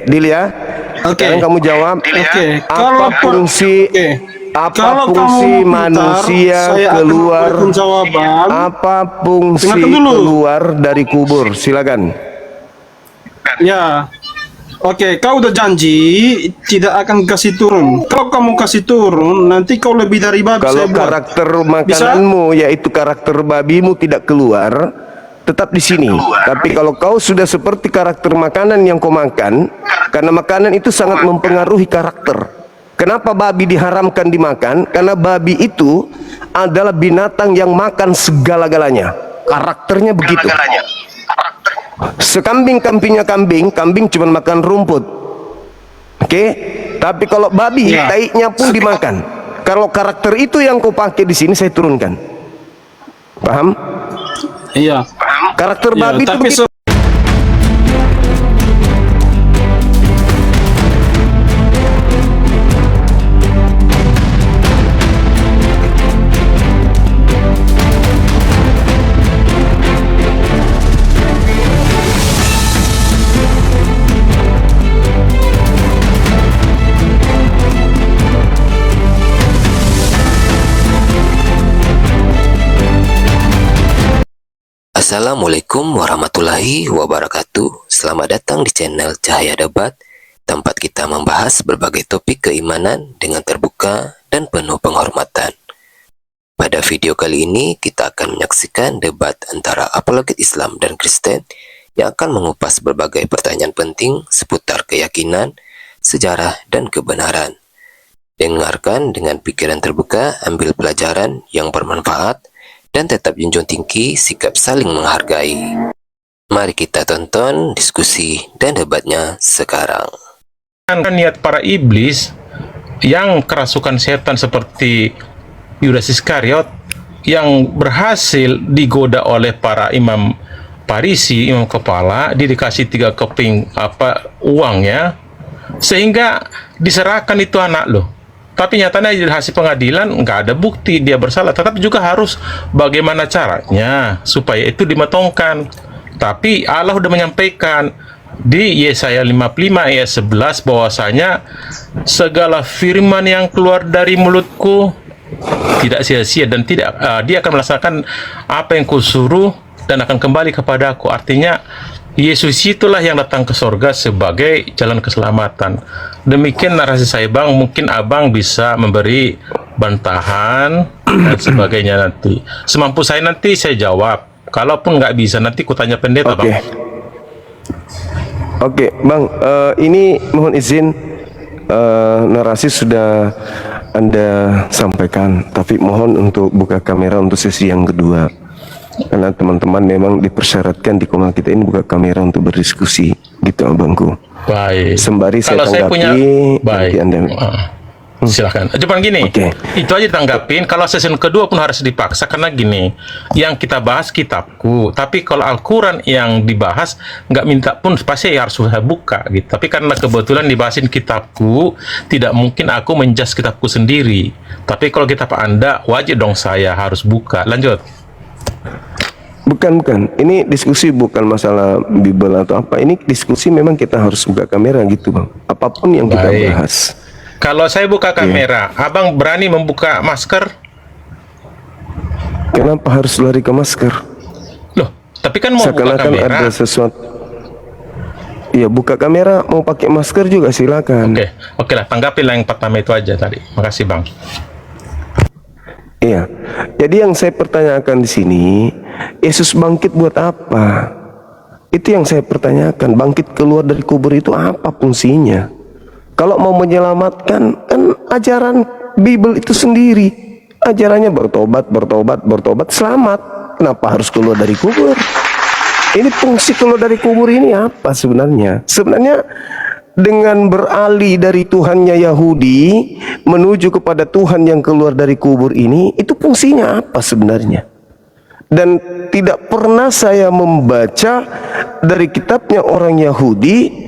Dil ya. Sekarang kamu jawab. Apa fungsi manusia keluar? Apa fungsi keluar dari kubur? Silakan. Ya. Kau udah janji tidak akan kasih turun. Kalau kamu kasih turun, nanti kau lebih dari babi. Kalau karakter makananmu, yaitu karakter babimu tidak keluar, tetap di sini. Tapi kalau kau sudah seperti karakter makanan yang kau makan, karena makanan itu sangat mempengaruhi karakter. Kenapa babi diharamkan dimakan? Karena babi itu adalah binatang yang makan segala-galanya. Karakternya begitu. Sekambing-kambingnya kambing cuma makan rumput. Tapi kalau babi, taiknya pun dimakan. Kalau karakter itu yang kau pakai di sini, saya turunkan. Paham? Iya. Karakter babi itu begitu. Assalamualaikum warahmatullahi wabarakatuh. Selamat datang di channel Cahaya Debat, tempat kita membahas berbagai topik keimanan dengan terbuka dan penuh penghormatan. Pada video kali ini kita akan menyaksikan debat antara apologet Islam dan Kristen yang akan mengupas berbagai pertanyaan penting seputar keyakinan, sejarah, dan kebenaran. Dengarkan dengan pikiran terbuka, ambil pelajaran yang bermanfaat, dan tetap junjung tinggi sikap saling menghargai. Mari kita tonton diskusi dan debatnya sekarang. Niat para iblis yang kerasukan setan seperti Yudas Iskariot yang berhasil digoda oleh para imam Farisi, imam kepala, dikasih 3 keping uangnya, sehingga diserahkan itu anak loh. Tapi nyatanya di hasil pengadilan nggak ada bukti dia bersalah. Tetapi juga harus bagaimana caranya supaya itu dimetongkan. Tapi Allah sudah menyampaikan di Yesaya 55 ayat 11 bahwasanya segala firman yang keluar dari mulutku tidak sia-sia dan tidak dia akan melaksanakan apa yang kusuruh dan akan kembali kepadaku. Artinya Yesus itulah yang datang ke sorga sebagai jalan keselamatan. Demikian narasi saya, Bang. Mungkin Abang bisa memberi bantahan dan sebagainya nanti. Semampu saya nanti saya jawab. Kalaupun nggak bisa, nanti kutanya pendeta, Bang. Oke, Bang. Ini mohon izin, narasi sudah Anda sampaikan. Tapi mohon untuk buka kamera untuk sesi yang kedua. Karena teman-teman memang dipersyaratkan di kanal kita ini buka kamera untuk berdiskusi, gitu abangku. Baik. Sembari kalau saya tanggapi, baik. Anda silakan. Cuman gini, itu aja ditanggapin. Kalau sesi kedua pun harus dipaksa karena gini, yang kita bahas kitabku. Tapi kalau Al-Quran yang dibahas nggak minta pun pasti harus saya buka gitu. Tapi karena kebetulan dibahasin kitabku, tidak mungkin aku menjas kitabku sendiri. Tapi kalau kitab Anda, wajib dong saya harus buka. Lanjut. Bukan. Ini diskusi bukan masalah Bible atau apa. Ini diskusi memang kita harus buka kamera gitu, Bang. Apapun yang kita bahas. Kalau saya buka kamera, Abang berani membuka masker? Kenapa harus lari ke masker? Loh, tapi kan mau buka kamera. Ada sesuatu. Ya, buka kamera mau pakai masker juga silakan. Oke lah, tanggapin lah yang pertama itu aja tadi. Makasih, Bang. Iya, jadi yang saya pertanyakan di sini, Yesus bangkit buat apa? Itu yang saya pertanyakan. Bangkit keluar dari kubur itu apa fungsinya? Kalau mau menyelamatkan, kan ajaran Bible itu sendiri. Ajarannya bertobat, selamat. Kenapa harus keluar dari kubur? Ini fungsi keluar dari kubur ini apa sebenarnya? Sebenarnya dengan beralih dari Tuhannya Yahudi menuju kepada Tuhan yang keluar dari kubur ini, itu fungsinya apa sebenarnya? Dan tidak pernah saya membaca dari kitabnya orang Yahudi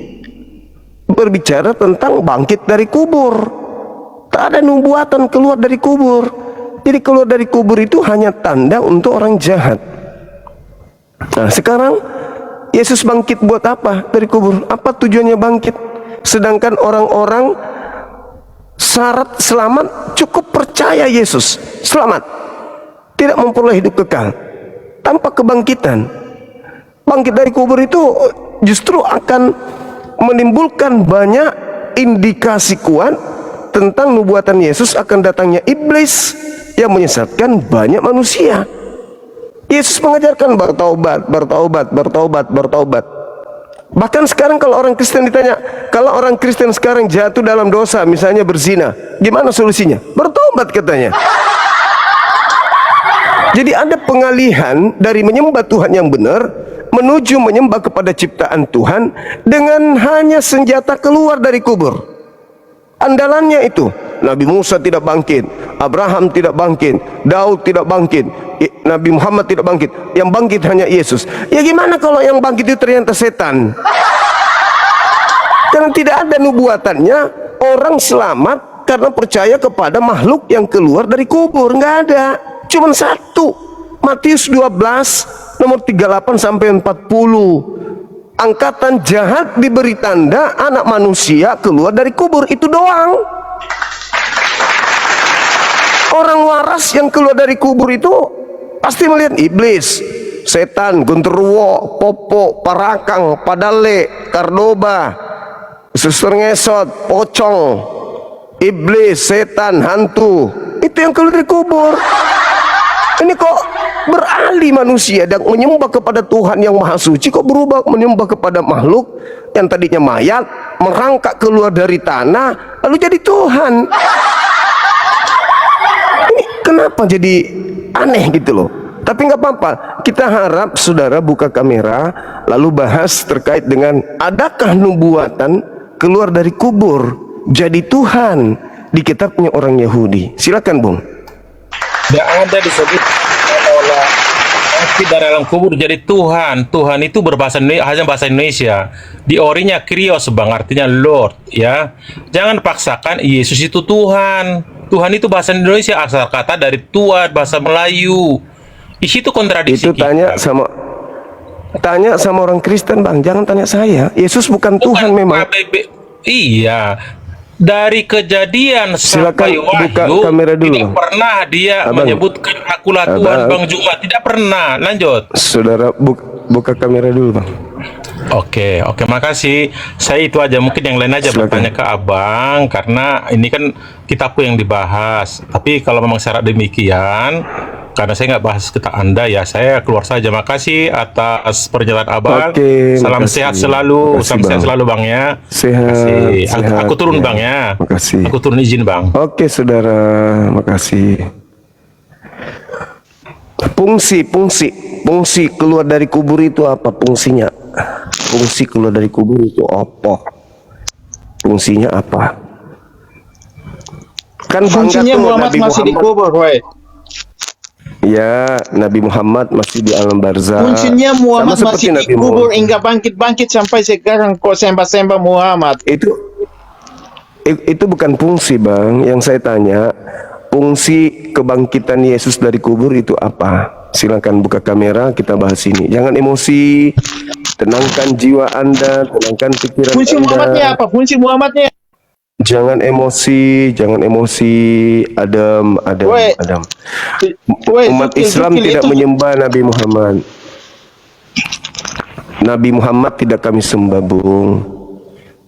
berbicara tentang bangkit dari kubur. Tak ada nubuatan keluar dari kubur. Jadi keluar dari kubur itu hanya tanda untuk orang jahat. Nah, sekarang Yesus bangkit buat apa dari kubur? Apa tujuannya bangkit? Sedangkan orang-orang syarat selamat cukup percaya Yesus selamat, tidak memperoleh hidup kekal tanpa kebangkitan. Bangkit dari kubur itu justru akan menimbulkan banyak indikasi kuat tentang nubuatan Yesus akan datangnya iblis yang menyesatkan banyak manusia. Yesus mengajarkan bertaubat, bertaubat, bertaubat, bertaubat. Bahkan sekarang kalau orang Kristen ditanya, kalau orang Kristen sekarang jatuh dalam dosa, misalnya berzina, gimana solusinya? Bertobat katanya. Jadi ada pengalihan dari menyembah Tuhan yang benar menuju menyembah kepada ciptaan Tuhan dengan hanya senjata keluar dari kubur. Andalannya itu, Nabi Musa tidak bangkit, Abraham tidak bangkit, Daud tidak bangkit, Nabi Muhammad tidak bangkit, yang bangkit hanya Yesus. Ya gimana kalau yang bangkit itu ternyata setan? Karena tidak ada nubuatannya orang selamat karena percaya kepada makhluk yang keluar dari kubur. Nggak ada, cuman satu, Matius 12 nomor 38 sampai 40. Angkatan jahat diberi tanda anak manusia keluar dari kubur, itu doang. Orang waras yang keluar dari kubur itu pasti melihat iblis, setan, genderuwo, popo, parakang, padale, kardoba, suster ngesot, pocong, iblis, setan, hantu. Itu yang keluar dari kubur. Ini kok beralih manusia dan menyembah kepada Tuhan yang maha suci, kok berubah menyembah kepada makhluk yang tadinya mayat, merangkak keluar dari tanah lalu jadi Tuhan. Ini kenapa jadi aneh gitu loh. Tapi nggak apa-apa, kita harap saudara buka kamera lalu bahas terkait dengan adakah nubuatan keluar dari kubur jadi Tuhan di kitabnya orang Yahudi. Silakan Bung. Tidak ada disebut olah bangkit dari dalam kubur jadi Tuhan. Tuhan itu berbahasa Indonesia, hanya bahasa Indonesia. Di orinya krios bang, artinya Lord, ya. Jangan paksakan Yesus itu Tuhan. Tuhan itu bahasa Indonesia, asal kata dari Tuhan, bahasa Melayu. Isi itu kontradiksi. Itu tanya sama orang Kristen bang, jangan tanya saya. Yesus bukan Tuhan memang. Iya. Dari kejadian sampai buka Wahyu kamera dulu, tidak Bang. pernah dia menyebutkan akulah Tuhan Bang Jumat, tidak pernah. Lanjut. Saudara buka kamera dulu Bang. Oke, makasih. Saya itu aja, mungkin yang lain aja bertanya ke Abang karena ini kan kitabku yang dibahas. Tapi kalau memang syarat demikian, karena saya nggak bahas kita Anda ya, saya keluar saja. Makasih atas perjalanan Abang. Oke, salam makasih. sehat selalu, Makasih, salam sehat Bang. selalu Bang ya. Sehat, Makasih. sehat, Aku turun ya. Bang ya. Makasih. Aku turun izin Bang. Oke saudara, makasih. Fungsi keluar dari kubur itu apa fungsinya? Fungsi keluar dari kubur itu apa? Fungsinya apa? Kan Fungsinya bangga tuh Muhammad Nabi masih Muhammad. dikubur, woi. Ya, Nabi Muhammad masih di alam barzah. Fungsinya Muhammad Sama seperti masih Nabi dikubur Muhammad. hingga bangkit-bangkit sampai sekarang kok sembah-sembah Muhammad. Itu bukan fungsi bang. Yang saya tanya, fungsi kebangkitan Yesus dari kubur itu apa? Silakan buka kamera, kita bahas ini. Jangan emosi, tenangkan jiwa Anda, tenangkan pikiran Fungsi Anda. Muhammadnya apa? Fungsi Muhammadnya? Jangan emosi, adem. Woi. Umat Islam tidak menyembah Nabi Muhammad. Nabi Muhammad tidak kami sembah, Bung.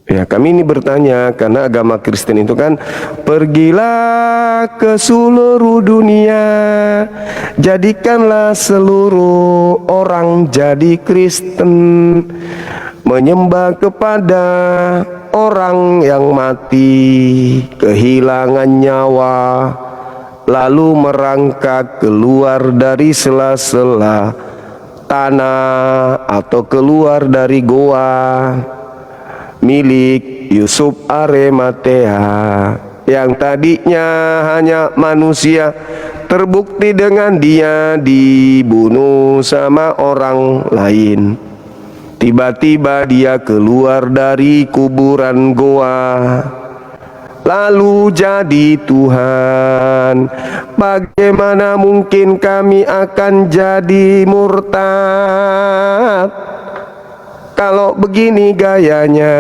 Ya, kami ini bertanya karena agama Kristen itu kan, pergilah ke seluruh dunia, jadikanlah seluruh orang jadi Kristen, menyembah kepada orang yang mati, kehilangan nyawa, lalu merangkak keluar dari sela-sela tanah atau keluar dari goa milik Yusuf Arimatea yang tadinya hanya manusia, terbukti dengan dia dibunuh sama orang lain. Tiba-tiba dia keluar dari kuburan goa lalu jadi Tuhan. Bagaimana mungkin kami akan jadi murtad kalau begini gayanya?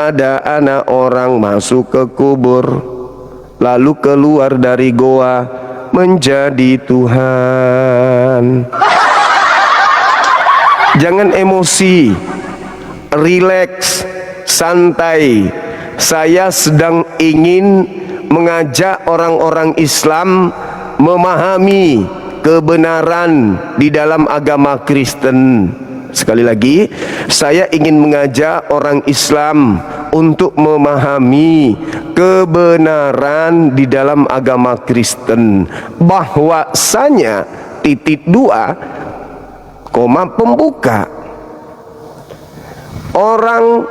ada anak orang masuk ke kubur, lalu keluar dari goa menjadi Tuhan. Jangan emosi, rileks, santai. Saya sedang ingin mengajak orang-orang Islam memahami kebenaran di dalam agama Kristen. Sekali lagi, saya ingin mengajak orang Islam untuk memahami kebenaran di dalam agama Kristen, bahwasanya titik 2, pembuka, orang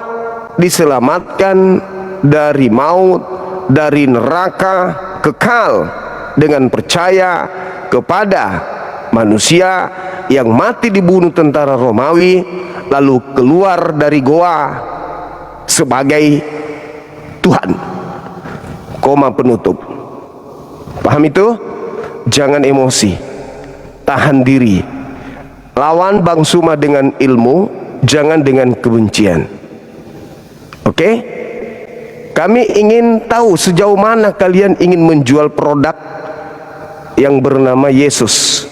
diselamatkan dari maut, dari neraka kekal dengan percaya kepada manusia yang mati dibunuh tentara Romawi lalu keluar dari goa sebagai Tuhan. Penutup. Paham itu? Jangan emosi, tahan diri, lawan Bang Suma dengan ilmu, jangan dengan kebencian. Oke? Kami ingin tahu sejauh mana kalian ingin menjual produk yang bernama Yesus.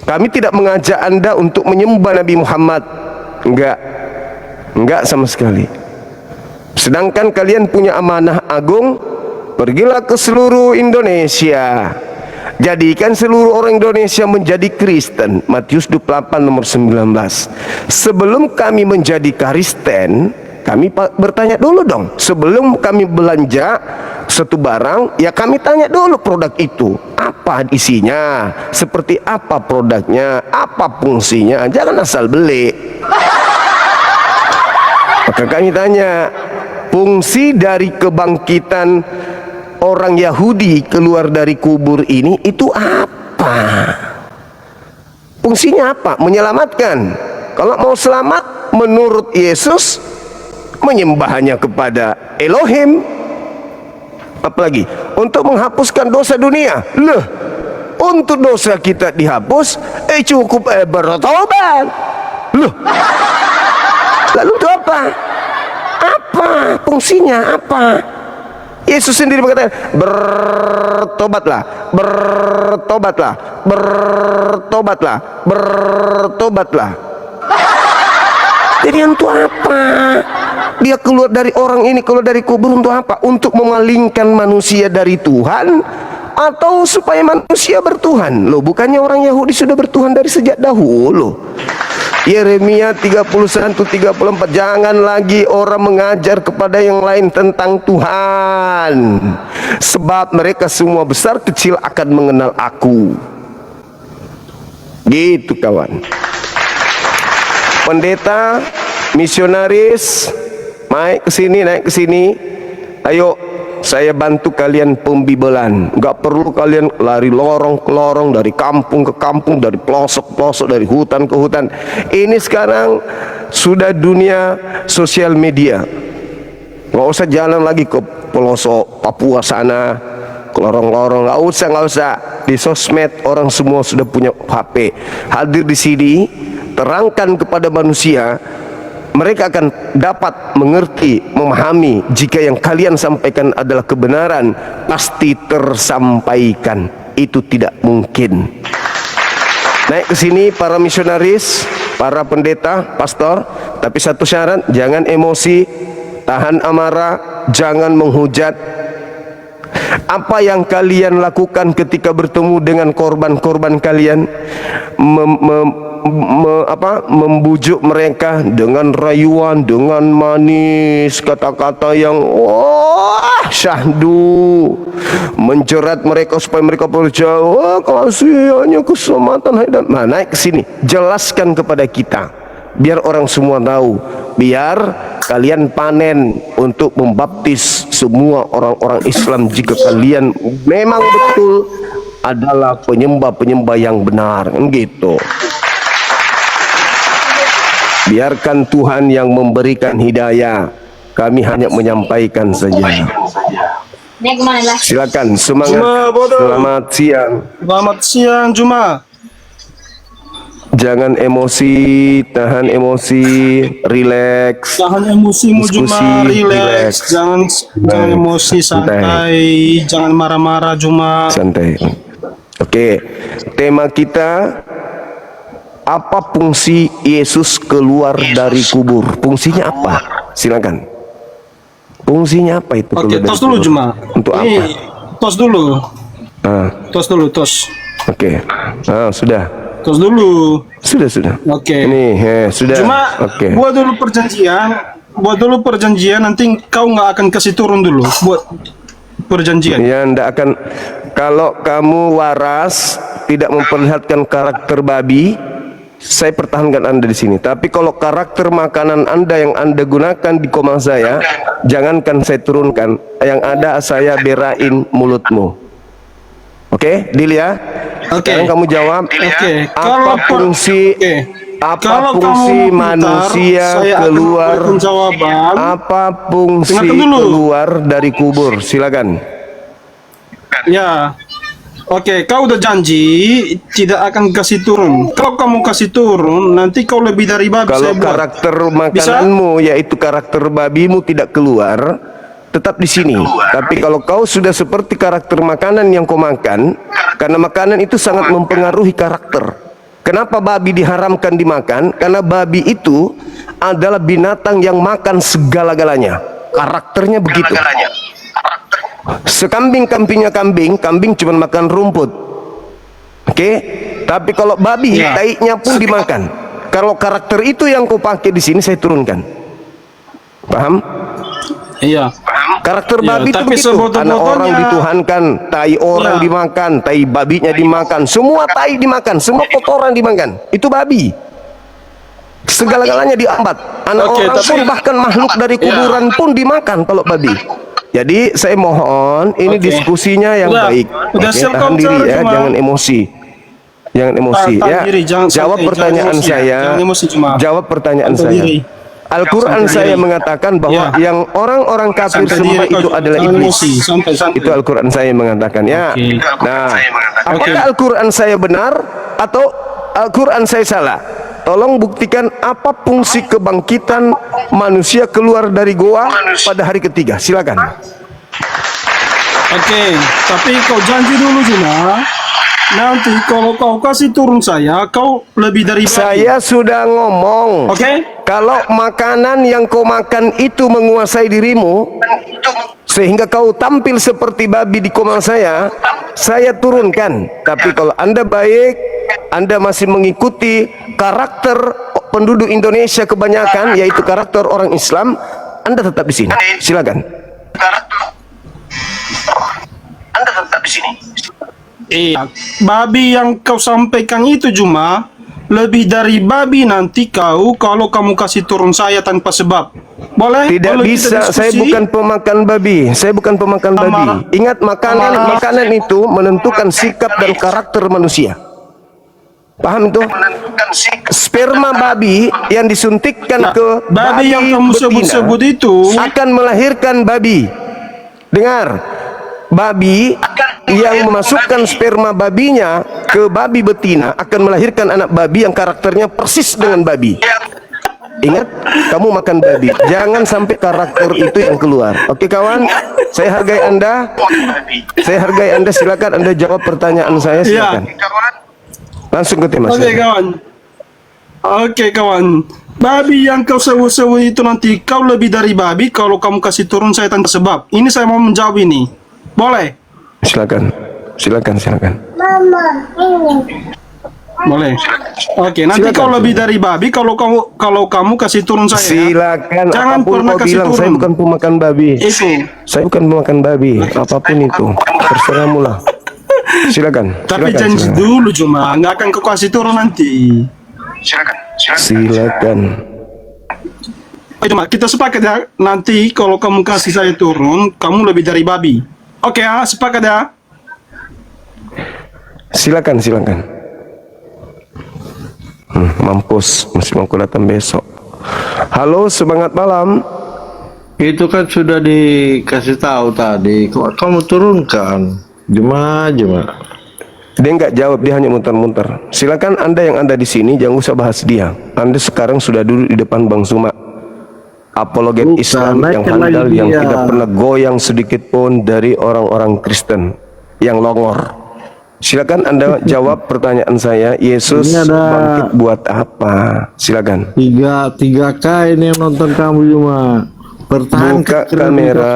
Kami tidak mengajak Anda untuk menyembah Nabi Muhammad. Enggak sama sekali. Sedangkan kalian punya amanah agung, pergilah ke seluruh Indonesia, jadikan seluruh orang Indonesia menjadi Kristen. Matius 28 nomor 19. Sebelum kami menjadi Kristen, kami bertanya dulu dong. Sebelum kami belanja satu barang, ya kami tanya dulu produk itu apa isinya, seperti apa produknya, apa fungsinya. Jangan asal beli. Maka kami tanya, fungsi dari kebangkitan orang Yahudi keluar dari kubur ini itu apa? Fungsinya apa? Menyelamatkan. Kalau mau selamat menurut Yesus, menyembahnya kepada Elohim. Apalagi untuk menghapuskan dosa dunia. Loh, untuk dosa kita dihapus, cukup bertobat. Loh, lalu itu apa? Apa fungsinya? Apa? Yesus sendiri berkata, bertobatlah, bertobatlah, bertobatlah, bertobatlah. Jadi untuk apa? Dia keluar dari orang ini, keluar dari kubur untuk apa? Untuk memalingkan manusia dari Tuhan, atau supaya manusia bertuhan? Loh, bukannya orang Yahudi sudah bertuhan dari sejak dahulu? Yeremia 31:34, jangan lagi orang mengajar kepada yang lain tentang Tuhan, sebab mereka semua besar kecil akan mengenal Aku. Gitu kawan. Pendeta, misionaris, naik ke sini. Ayo, saya bantu kalian pembibelan. Gak perlu kalian lari lorong ke lorong, dari kampung ke kampung, dari pelosok pelosok, dari hutan ke hutan. Ini sekarang sudah dunia sosial media. Gak usah jalan lagi ke pelosok Papua sana, ke lorong-lorong. Gak usah. Di sosmed orang semua sudah punya HP. Hadir di sini, terangkan kepada manusia. Mereka akan dapat mengerti, memahami. Jika yang kalian sampaikan adalah kebenaran, pasti tersampaikan. Itu tidak mungkin. Naik ke sini para misionaris, para pendeta, pastor. Tapi satu syarat, jangan emosi, tahan amarah, jangan menghujat. Apa yang kalian lakukan ketika bertemu dengan korban-korban kalian? Membujuk mereka dengan rayuan, dengan manis, kata-kata yang syahdu, menjerat mereka supaya mereka percaya. Kasih hanya keselamatan. Nah, naik ke sini, jelaskan kepada kita, biar orang semua tahu, biar kalian panen untuk membaptis semua orang-orang Islam jika kalian memang betul adalah penyembah-penyembah yang benar, gitu. Biarkan Tuhan yang memberikan hidayah, kami hanya menyampaikan saja. Silakan, semangat. Juma, bodoh. Selamat siang. Selamat siang, Juma. Jangan emosi, tahan emosi, rileks. Tahan emosimu Diskusi, cuma relax. relax, jangan emosi, santai, jangan marah-marah cuma. Santai. Oke, tema kita, apa fungsi Yesus keluar dari kubur? Fungsinya apa? Silakan. Fungsinya apa itu? Oke, keluar dari tos dulu kubur? cuma. Untuk Ini, apa? tos dulu, Ah, tos dulu, tos. oke. Sudah. Tos dulu. Sudah. Oke. Ini, sudah. Cuma Oke. buat dulu perjanjian, nanti kau nggak akan kasih turun dulu buat perjanjian. Ya, ndak akan. Kalau kamu waras, tidak memperlihatkan karakter babi, saya pertahankan Anda di sini. Tapi kalau karakter makanan Anda yang Anda gunakan di komang saya, jangankan saya turunkan. Yang ada saya berain mulutmu. Oke, deal ya? Oke. Sekarang kamu jawab. Oke. Apa fungsi Oke. apa Kalau fungsi kamu pintar, manusia saya akan keluar? memberikan jawaban. Apa fungsi Dengarkan dulu. keluar dari kubur? Silakan. Ya. Oke, kau udah janji tidak akan kasih turun. Kalau kamu kasih turun, nanti kau lebih dari babi Kalau saya buat. karakter makananmu yaitu karakter babimu tidak keluar, tetap di sini. Tapi kalau kau sudah seperti karakter makanan yang kau makan, karena makanan itu sangat mempengaruhi karakter. Kenapa babi diharamkan dimakan? Karena babi itu adalah binatang yang makan segala-galanya. Karakternya begitu. Sekambing-kambingnya kambing, kambing cuma makan rumput. Oke? Tapi kalau babi, Ya. taiknya pun dimakan. Kalau karakter itu yang kau pakai di sini saya turunkan. Paham? Iya. Karakter Ya, babi itu tapi begitu. Anak orang sebotol-botolnya- dituhankan, tai orang Ya. dimakan, tai babinya dimakan, semua tai dimakan, semua kotoran dimakan. Itu babi. Segala-galanya diambat. Anak Oke, orang tapi- pun bahkan makhluk dari kuburan pun dimakan kalau babi. Jadi saya mohon ini Oke. diskusinya yang Udah, baik. udah Oke, siap tahan kau diri cara ya, cuma- jangan emosi. Jangan emosi Tahan ya. diri, jangan Jawab santai, pertanyaan jangan emosi ya. saya. Jangan emosi cuma. Jawab pertanyaan Santai saya. diri. Al-Quran Santai saya diri. mengatakan bahwa Ya. yang orang-orang kafir Santai sembah diri, itu kau. adalah Jangan iblis. emosi, santai. Itu Al-Quran saya mengatakan ya. Oke. Nah, apakah Oke. Al-Quran saya benar atau Al-Quran saya salah? Tolong buktikan apa fungsi kebangkitan manusia keluar dari goa pada hari ketiga. Silakan. Oke, tapi kau janji dulu cuma. Nanti kalau kau kasih turun saya, kau lebih dari babi. Saya sudah ngomong. Oke? Kalau makanan yang kau makan itu menguasai dirimu, sehingga kau tampil seperti babi di komang saya turunkan. Tapi kalau Anda baik, Anda masih mengikuti karakter penduduk Indonesia kebanyakan, yaitu karakter orang Islam, Anda tetap di sini. Silakan. Iya, babi yang kau sampaikan itu cuma lebih dari babi nanti kau kalau kamu kasih turun saya tanpa sebab. Boleh? Tidak Boleh kita bisa, saya diskusi? bukan pemakan babi. Saya bukan pemakan babi. Amar- Ingat, makanan itu menentukan sikap dan karakter manusia. Paham itu? Sperma babi yang disuntikkan Nah, ke babi yang kamu betina sebut-sebut itu akan melahirkan babi. Dengar, babi yang memasukkan sperma babinya ke babi betina akan melahirkan anak babi yang karakternya persis dengan babi. Ingat, kamu makan babi, jangan sampai karakter itu yang keluar. Oke kawan, saya hargai Anda. Silakan Anda jawab pertanyaan saya, silakan. Langsung ke tema Oke saya. kawan. Oke kawan. Babi yang kau sebut-sebut itu nanti kau lebih dari babi kalau kamu kasih turun saya tanpa sebab. Ini saya mau menjawab ini. Boleh? Silakan. Boleh. Oke, nanti Silakan. kau lebih dari babi kalau kamu kasih turun saya. Silakan. Jangan Apapun pernah kau kasih bilang, turun. saya bukan pemakan babi. Itu. Saya bukan pemakan babi. Apapun itu, terserahmu lah. Silakan. Tapi silakan, janji silakan. dulu cuma, nggak akan kau kasih turun nanti. Silakan. Cuma kita sepakat ya, nanti kalau kamu kasih saya turun, kamu lebih dari babi. Oke ya, sepakat ya. Silakan. Mampus, mesti mau datang besok. Halo, semangat malam. Itu kan sudah dikasih tahu tadi. Kok kamu turunkan? Cuma. Dia nggak jawab, dia hanya muter-muter. Silakan Anda yang Anda di sini jangan usah bahas dia. Anda sekarang sudah duduk di depan Bang Suma, apologet Bukan, Islam yang naikkan lagi handal, yang dia. tidak pernah goyang sedikit pun dari orang-orang Kristen yang longor. Silakan Anda jawab pertanyaan saya. Yesus Ini ada- bangkit buat apa? Silakan. Tiga K ini yang nonton kamu cuma pertahankan Buka kredibilitasmu. kamera.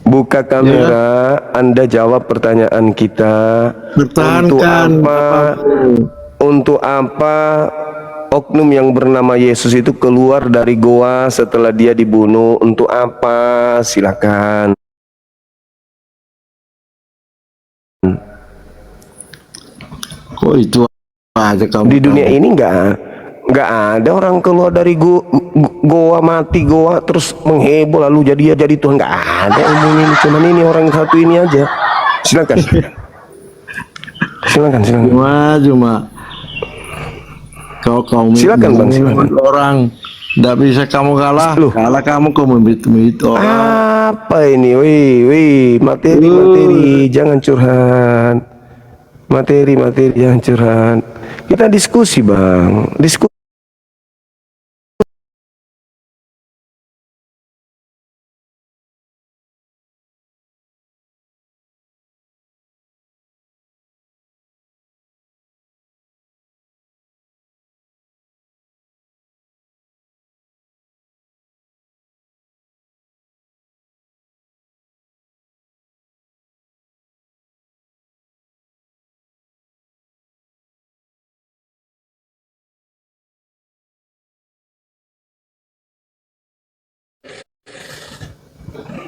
Buka kamera. Anda jawab pertanyaan kita. Pertahankan Untuk apa oknum yang bernama Yesus itu keluar dari goa setelah dia dibunuh? Untuk apa? Silakan. Kok itu aja kamu Di dunia tahu? ini nggak ada orang keluar dari goa, mati goa terus mengheboh lalu jadi Tuhan. Nggak ada umum ini. Cuman ini orang satu ini aja. Silakan. Silakan. Cuma kau Silakan, Bang, silakan. orang tidak bisa kamu kalah. Loh. Kalah kamu kau membit orang. Apa ini? Wih, materi, jangan curhat. Materi, jangan curhat. Kita diskusi, Bang. Diskusi.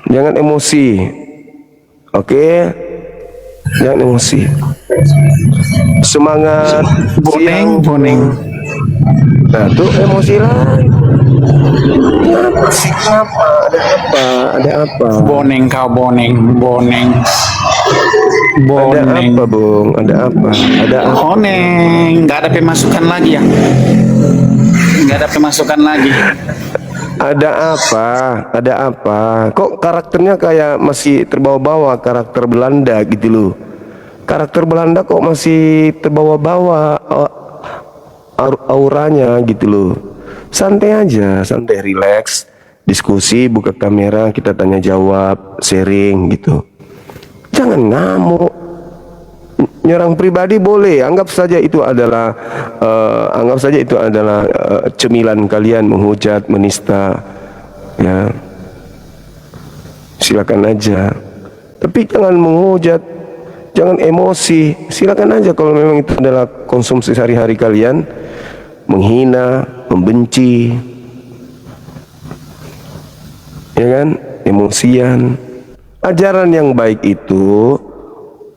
Jangan emosi. Oke? Jangan emosi. Semangat. Boneng. Nah, tuh emosi lagi. Kenapa sih? Kenapa? Ada apa? Boneng kau boneng. Ada apa, Bung? Ada apa? Boneng. Nggak ada pemasukan lagi ya? Nggak ada pemasukan lagi. Ada apa? Kok karakternya kayak masih terbawa-bawa karakter Belanda gitu loh. Karakter Belanda kok masih terbawa-bawa auranya gitu loh. Santai aja, santai, relax, diskusi, buka kamera, kita tanya jawab, sharing gitu. Jangan ngamuk. Nyerang pribadi boleh, anggap saja itu adalah cemilan kalian, menghujat, menista, ya. Silakan aja. Tapi jangan menghujat, jangan emosi. Silakan aja kalau memang itu adalah konsumsi sehari-hari kalian, menghina, membenci, ya kan, emosian. Ajaran yang baik itu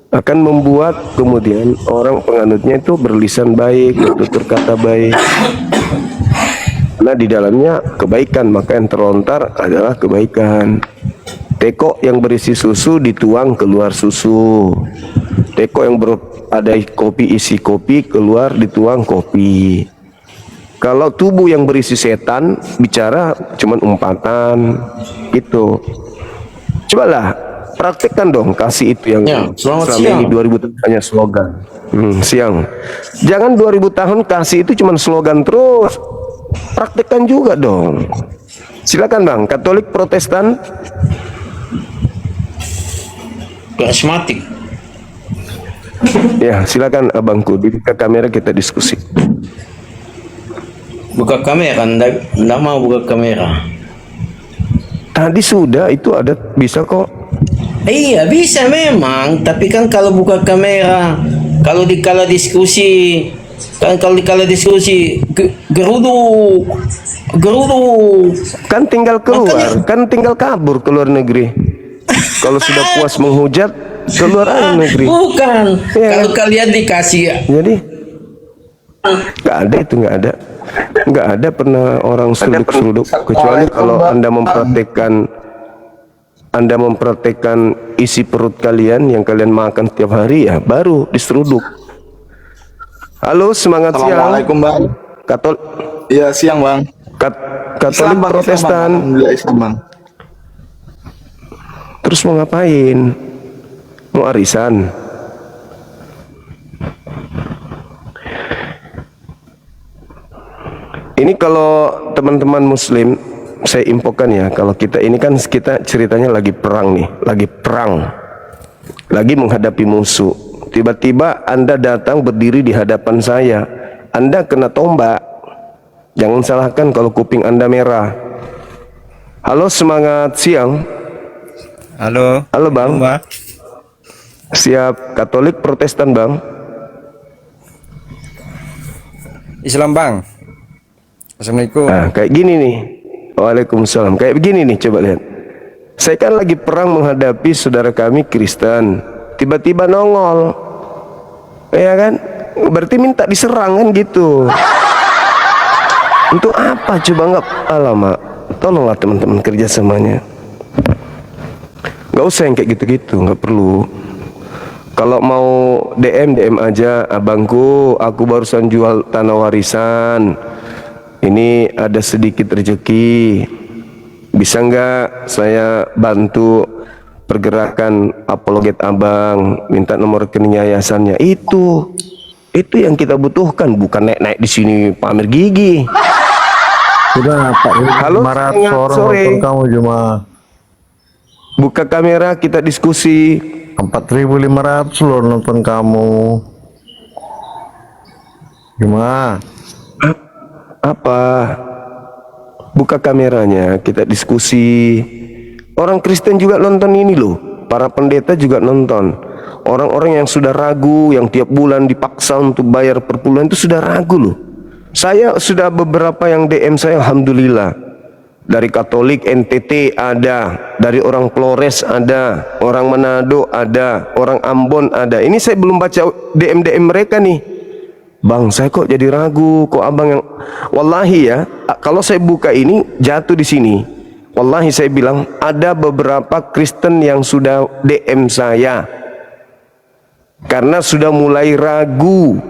akan membuat kemudian orang penganutnya itu berlisan baik, bertutur kata baik. Nah, di dalamnya kebaikan, maka yang terlontar adalah kebaikan. Teko yang berisi susu dituang keluar susu. Teko yang ada kopi isi kopi keluar dituang kopi. Kalau tubuh yang berisi setan bicara cuman umpatan gitu. Cobalah praktekkan dong, kasih itu yang selamat selama siang. ini 2000 tahun hanya slogan. Siang. Jangan 2000 tahun kasih itu cuma slogan terus. Praktekkan juga dong. Silakan Bang, Katolik, Protestan. Karismatik. Ya, silakan abangku, buka kamera kita diskusi. Buka kamera, nggak mau buka kamera. Tadi sudah itu ada, bisa kok. Iya bisa memang, tapi kan kalau buka kamera, kalau dikala diskusi, geruduk. Kan tinggal keluar, Makanya- kan tinggal kabur ke luar negeri. Kalau sudah puas menghujat, keluar aja negeri. Bukan, Iya. kalau kalian dikasih Jadi nggak ada itu, nggak ada pernah orang seruduk kecuali kalau anda mempraktekkan isi perut kalian yang kalian makan setiap hari, ya baru diseruduk. Halo, semangat siang. Assalamualaikum Bang. Iya siang Bang. Katolik, Islam, Bang. Protestan. Alhamdulillah Islam Bang. Terus mau ngapain? Mau arisan? Ini kalau teman-teman muslim, saya infokan ya, kalau kita ini kan kita ceritanya lagi perang nih, lagi menghadapi musuh. Tiba-tiba Anda datang berdiri di hadapan saya, Anda kena tombak. Jangan salahkan kalau kuping Anda merah. Halo, semangat siang. Halo. Halo Bang. Mbak. Siap, Katolik Protestan Bang? Islam Bang. Assalamualaikum. Nah, kayak gini nih. Waalaikumsalam. Kayak begini nih, coba lihat. Saya kan lagi perang menghadapi saudara kami Kristen. Tiba-tiba nongol. Ya kan? Berarti minta diserang kan gitu. Untuk apa coba nggak? Alamak. Tolonglah teman-teman kerjasamanya. Nggak usah yang kayak gitu-gitu, nggak perlu. Kalau mau DM aja, abangku, aku barusan jual tanah warisan. Ini ada sedikit rezeki. Bisa nggak saya bantu pergerakan apologet abang? Minta nomor rekening yayasannya. Itu yang kita butuhkan, bukan naik-naik di sini pamer gigi. Sudah Pak, Halo, 500 orang sore. nonton kamu cuma Buka kamera, kita diskusi. 4.500 loh nonton kamu. Gimana? Apa? Buka kameranya, kita diskusi. Orang Kristen juga nonton ini loh. Para pendeta juga nonton. Orang-orang yang sudah ragu, yang tiap bulan dipaksa untuk bayar per bulan itu sudah ragu loh. Saya sudah beberapa yang DM saya, alhamdulillah. Dari Katolik NTT ada, dari orang Flores ada, orang Manado ada, orang Ambon ada. Ini saya belum baca DM mereka nih. Bang, saya kok jadi ragu, kok abang yang, wallahi ya, kalau saya buka ini jatuh di sini. Wallahi saya bilang ada beberapa Kristen yang sudah DM saya karena sudah mulai ragu.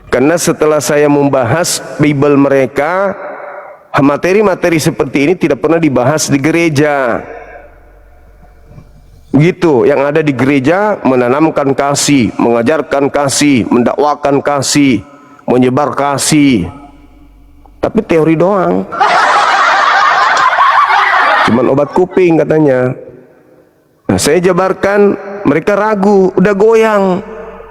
Karena setelah saya membahas Bible mereka, materi-materi seperti ini tidak pernah dibahas di gereja. Gitu, yang ada di gereja menanamkan kasih, mengajarkan kasih, mendakwakan kasih, menyebar kasih. Tapi teori doang. Cuman obat kuping katanya. Nah, saya jabarkan, mereka ragu, udah goyang.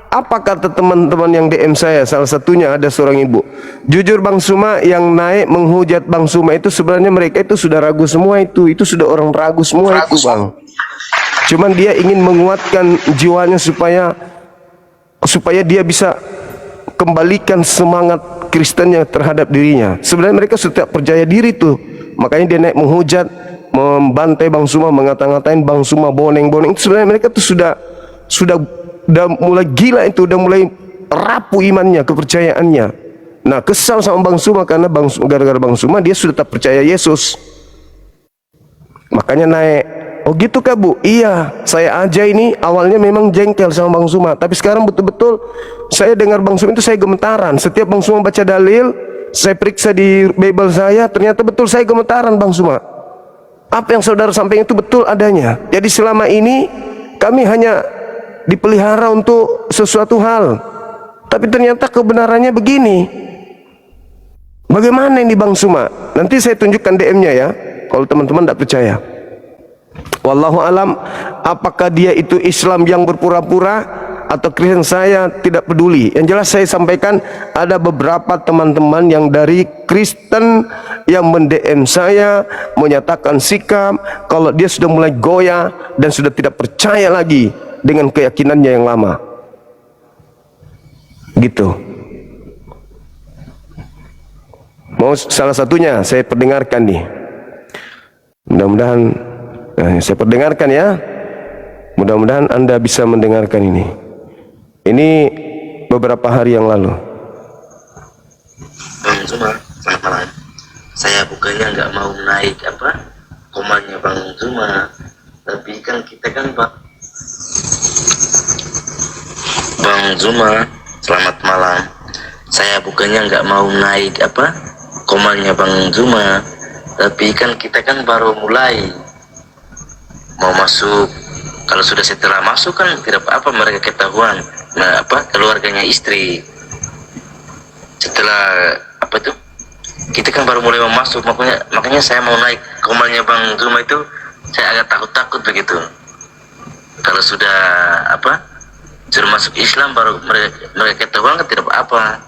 Apa kata teman-teman yang DM saya? Salah satunya ada seorang ibu. Jujur Bang Suma, yang naik menghujat Bang Suma itu sebenarnya mereka itu sudah ragu semua itu. Itu sudah orang ragu semua itu Bang. Cuman dia ingin menguatkan jiwanya supaya dia bisa kembalikan semangat Kristennya terhadap dirinya. Sebenarnya mereka sudah percaya diri tuh. Makanya dia naik menghujat, membantai Bang Suma, ngata-ngatain Bang Suma boneng-boneng. Itu sebenarnya mereka tuh sudah mulai gila itu, udah mulai rapuh imannya, kepercayaannya. Nah, kesal sama Bang Suma karena gara-gara Bang Suma dia sudah tak percaya Yesus. Makanya naik. Oh gitu kah Bu? Iya, saya aja ini awalnya memang jengkel sama Bang Suma, tapi sekarang betul-betul saya dengar Bang Suma itu saya gemetaran. Setiap Bang Suma baca dalil, saya periksa di Bible saya, ternyata betul saya gemetaran Bang Suma. Apa yang saudara sampaikan itu betul adanya. Jadi selama ini kami hanya dipelihara untuk sesuatu hal, tapi ternyata kebenarannya begini. Bagaimana ini Bang Suma? Nanti saya tunjukkan DM-nya ya, kalau teman-teman tidak percaya. Wallahu alam, apakah dia itu Islam yang berpura-pura atau Kristen, saya tidak peduli. Yang jelas saya sampaikan ada beberapa teman-teman yang dari Kristen yang mend-DM saya menyatakan sikap kalau dia sudah mulai goyah dan sudah tidak percaya lagi dengan keyakinannya yang lama. Gitu. Mau salah satunya saya perdengarkan nih. Mudah-mudahan saya perdengarkan ya. Mudah-mudahan Anda bisa mendengarkan ini. Ini beberapa hari yang lalu. Bang Zuma, selamat malam. Saya bukannya nggak mau naik komannya Bang Zuma, tapi kan kita kan Bang Zuma, selamat malam. Saya bukannya nggak mau naik komannya Bang Zuma, tapi kan kita kan baru mulai mau masuk. Kalau sudah setelah masuk kan tidak apa-apa mereka ketahuan. Nah keluarganya istri. Setelah kita kan baru mulai mau masuk, makanya saya mau naik komalnya Bang Zuma itu, saya agak takut-takut begitu. Kalau sudah sudah masuk Islam baru mereka ketahuan kan tidak apa-apa.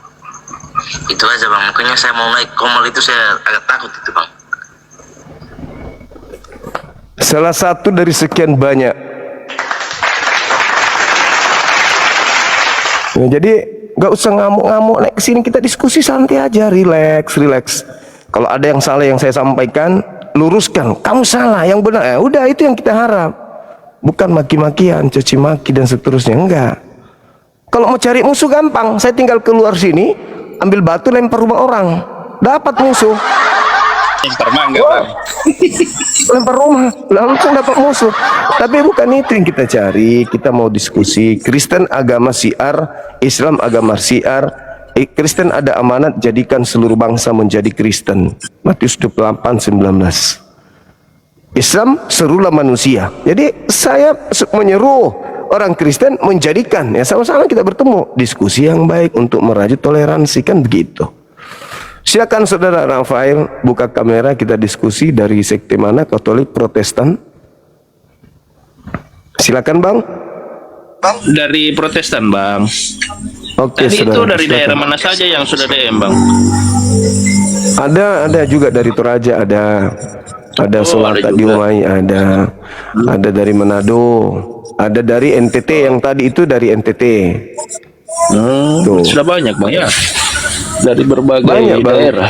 Itu aja Bang, makanya saya mau naik komal itu, saya agak takut itu Bang. Salah satu dari sekian banyak. Ya, jadi nggak usah ngamuk-ngamuk, naik kesini kita diskusi santai aja, relax. Kalau ada yang salah yang saya sampaikan, luruskan. Kamu salah, yang benar. Udah, itu yang kita harap. Bukan maki-makian, caci maki dan seterusnya, enggak. Kalau mau cari musuh gampang, saya tinggal keluar sini, ambil batu lempar rumah orang, dapat musuh. Lempar mangga, Bang. Lempar rumah langsung dapat musuh. Tapi bukan itu yang kita cari. Kita mau diskusi. Kristen agama syiar, Islam agama syiar. Kristen ada amanat jadikan seluruh bangsa menjadi Kristen. Matius 28:19. Islam serulah manusia. Jadi saya menyeru orang Kristen menjadikan, ya sama-sama kita bertemu, diskusi yang baik untuk merajut toleransi, kan begitu. Silakan Saudara Rafael buka kamera, kita diskusi dari sekte mana, Katolik, Protestan. Silakan Bang. Dari Protestan Bang. Oke, Tadi saudara, itu dari silakan. daerah mana saja yang sudah DM Bang? Ada juga dari Toraja, ada Solata ada di juga. Umay, ada dari Manado, ada dari NTT, yang tadi itu dari NTT. Tuh. Sudah banyak Bang ya. Dari berbagai Banyak, Bang. daerah.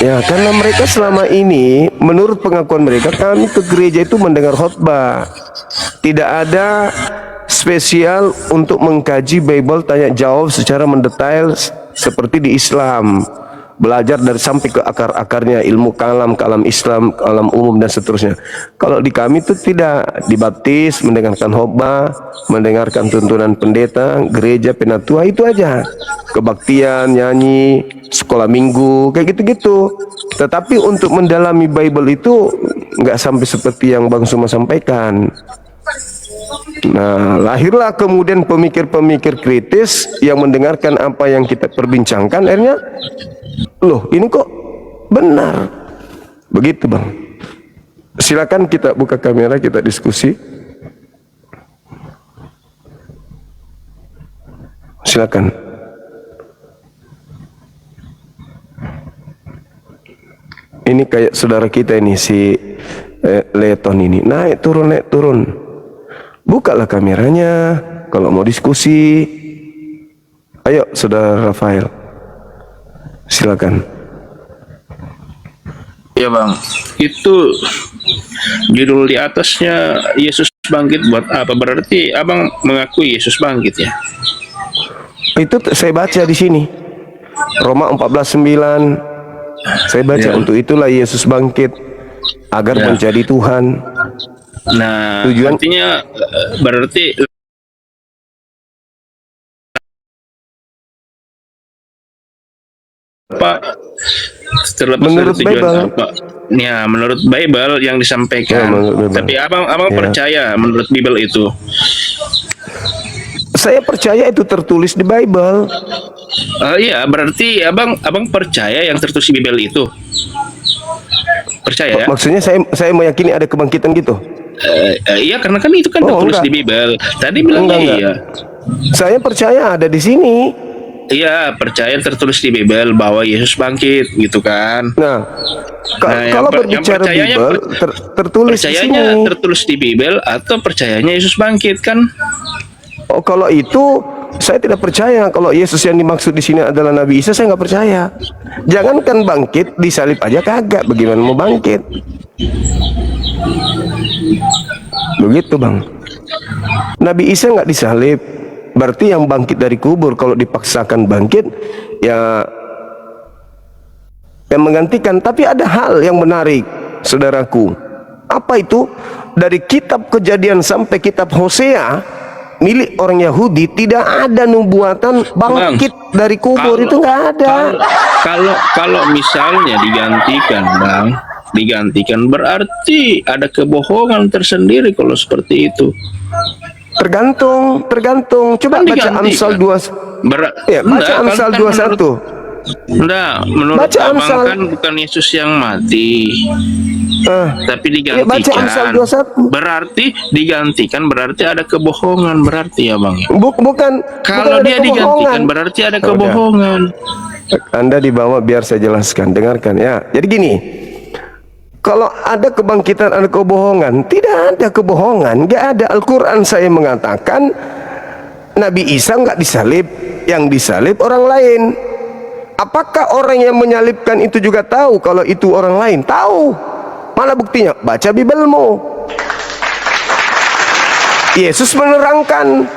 Ya, karena mereka selama ini, menurut pengakuan mereka, kami ke gereja itu mendengar khotbah. Tidak ada spesial untuk mengkaji Bible tanya jawab secara mendetail seperti di Islam. Belajar dari sampai ke akar-akarnya, ilmu kalam Islam, kalam umum dan seterusnya. Kalau di kami itu tidak, dibaptis, mendengarkan khotbah, mendengarkan tuntunan pendeta, gereja, penatua, itu aja. Kebaktian, nyanyi, sekolah minggu, kayak gitu-gitu. Tetapi untuk mendalami Bible itu nggak sampai seperti yang Bang Suma sampaikan. Nah, lahirlah kemudian pemikir-pemikir kritis yang mendengarkan apa yang kita perbincangkan, akhirnya, loh ini kok benar. Begitu Bang. Silakan kita buka kamera, kita diskusi. Silakan. Ini kayak saudara kita ini, si Leton ini, naik turun. Bukalah kameranya kalau mau diskusi. Ayo Saudara Rafael, silakan. Ya Bang, itu judul di atasnya Yesus bangkit buat apa? Berarti Abang mengakui Yesus bangkit ya? Itu saya baca di sini, Roma 14:9. Saya baca untuk itulah Yesus bangkit agar menjadi Tuhan. Nah, Tujuan- artinya berarti Pak terlepas Menurut dari tujuan Bible. apa? Ya, menurut Bible yang disampaikan. Ya, menurut Bible. Tapi abang Ya. percaya menurut Bible itu? Saya percaya itu tertulis di Bible. Iya, berarti abang percaya yang tertulis di Bible itu? Percaya ya? Maksudnya saya meyakini ada kebangkitan gitu. Iya, karena kan itu kan tertulis enggak. di Bible. Tadi bilangnya Enggak. iya. Saya percaya ada di sini. Iya, percaya tertulis di Bible bahwa Yesus bangkit, gitu kan? Nah, Nah, kalau yang berbicara percayanya Bible tertulis di sini. percayanya tertulis di Bible atau percayanya Yesus bangkit kan? Oh, kalau itu saya tidak percaya. Kalau Yesus yang dimaksud di sini adalah Nabi Isa, saya nggak percaya. Jangankan bangkit, disalib aja kagak. Bagaimana mau bangkit? Begitu Bang. Nabi Isa nggak disalib, berarti yang bangkit dari kubur. Kalau dipaksakan bangkit, ya yang menggantikan. Tapi ada hal yang menarik, saudaraku. Apa itu? Dari kitab Kejadian sampai kitab Hosea, milik orang Yahudi, tidak ada nubuatan bangkit dari kubur. Itu nggak ada. Kalau misalnya digantikan berarti ada kebohongan tersendiri kalau seperti itu. Tergantung. Coba Kan baca digantikan. Amsal 2. Ya, baca Enggak, Amsal kan 21. Enggak, menurut Baca abang Amsal. kan bukan Yesus yang mati, tapi Ya, baca Amsal digantikan. 21. Berarti digantikan, berarti ada kebohongan, berarti ya bang. Bukan. Kalau bukan ada dia digantikan, kebohongan. berarti ada Udah. kebohongan. Anda dibawa biar saya jelaskan, dengarkan ya. Jadi gini, kalau ada kebangkitan ada kebohongan, tidak ada kebohongan, nggak ada. Al-Quran saya mengatakan Nabi Isa nggak disalib, yang disalib orang lain. Apakah orang yang menyalibkan itu juga tahu kalau itu orang lain? Tahu. Mana buktinya? Baca Bibelmu. Yesus menerangkan,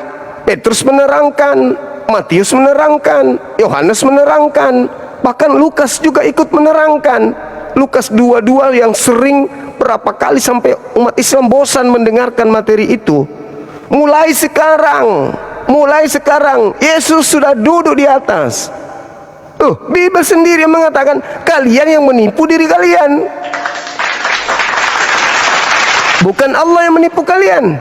Petrus menerangkan, Matius menerangkan, Yohanes menerangkan, bahkan Lukas juga ikut menerangkan. Lukas 22 yang sering berapa kali sampai umat Islam bosan mendengarkan materi itu. Mulai sekarang Yesus sudah duduk di atas. Bibel sendiri yang mengatakan kalian yang menipu diri kalian, bukan Allah yang menipu kalian.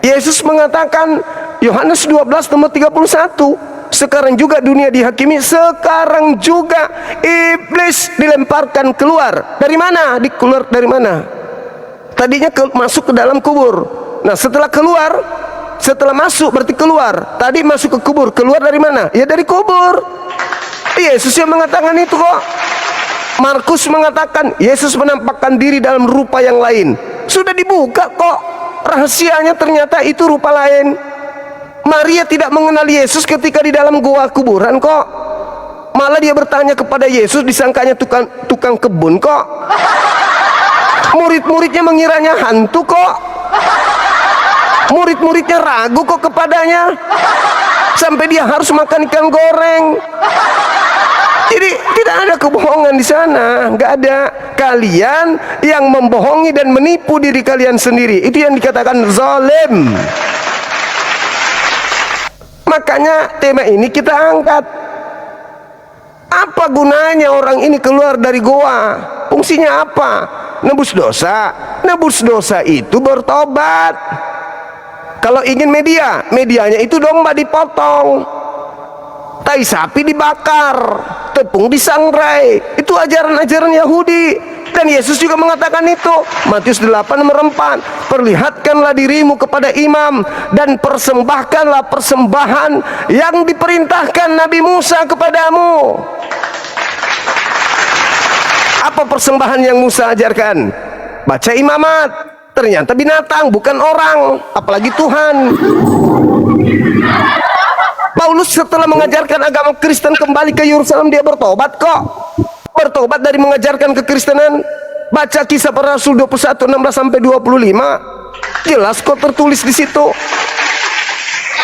Yesus mengatakan Yohanes 12 nomor 31, sekarang juga dunia dihakimi, sekarang juga iblis dilemparkan keluar. Dari mana? Keluar dari mana? Tadinya masuk ke dalam kubur. Nah, setelah masuk berarti keluar. Tadi masuk ke kubur, keluar dari mana? Ya dari kubur. Yesus yang mengatakan itu kok. Markus mengatakan Yesus menampakkan diri dalam rupa yang lain. Sudah dibuka kok. Rahasianya ternyata itu rupa lain. Maria tidak mengenal Yesus ketika di dalam gua kuburan kok. Malah dia bertanya kepada Yesus, disangkanya tukang kebun kok. Murid-muridnya mengiranya hantu kok. Murid-muridnya ragu kok kepadanya, sampai dia harus makan ikan goreng. Jadi tidak ada kebohongan di sana, nggak ada. Kalian yang membohongi dan menipu diri kalian sendiri, itu yang dikatakan zalim. Makanya tema ini kita angkat. Apa gunanya orang ini keluar dari goa? Fungsinya apa? Nebus dosa. Nebus dosa itu bertobat. Kalau ingin medianya itu domba dipotong, tai sapi dibakar, tepung disangrai. Itu ajaran-ajaran Yahudi. Dan Yesus juga mengatakan itu. Matius 8 nomor 4. Perlihatkanlah dirimu kepada imam dan persembahkanlah persembahan yang diperintahkan Nabi Musa kepadamu. Apa persembahan yang Musa ajarkan? Baca imamat. Ternyata binatang, bukan orang, apalagi Tuhan. Paulus setelah mengajarkan agama Kristen kembali ke Yerusalem, dia bertobat kok. Bertobat dari mengajarkan kekristenan. Baca Kisah Para Rasul 21 16 sampai 25. Jelas kok tertulis di situ.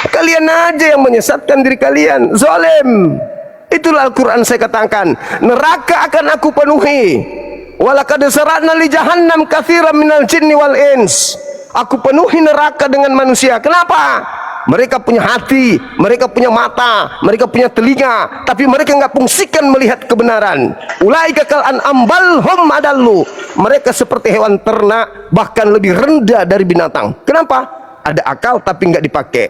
Kalian aja yang menyesatkan diri kalian, zalim. Itulah Al-Quran saya katakan, neraka akan aku penuhi. Walaqad sara'na li jahannam katsiran minal jinni wal ins. Aku penuhi neraka dengan manusia. Kenapa? Mereka punya hati, mereka punya mata, mereka punya telinga, tapi mereka nggak fungsikan melihat kebenaran. Ulaika kal an'am bal hum adallu. Mereka seperti hewan ternak, bahkan lebih rendah dari binatang. Kenapa? Ada akal tapi nggak dipakai.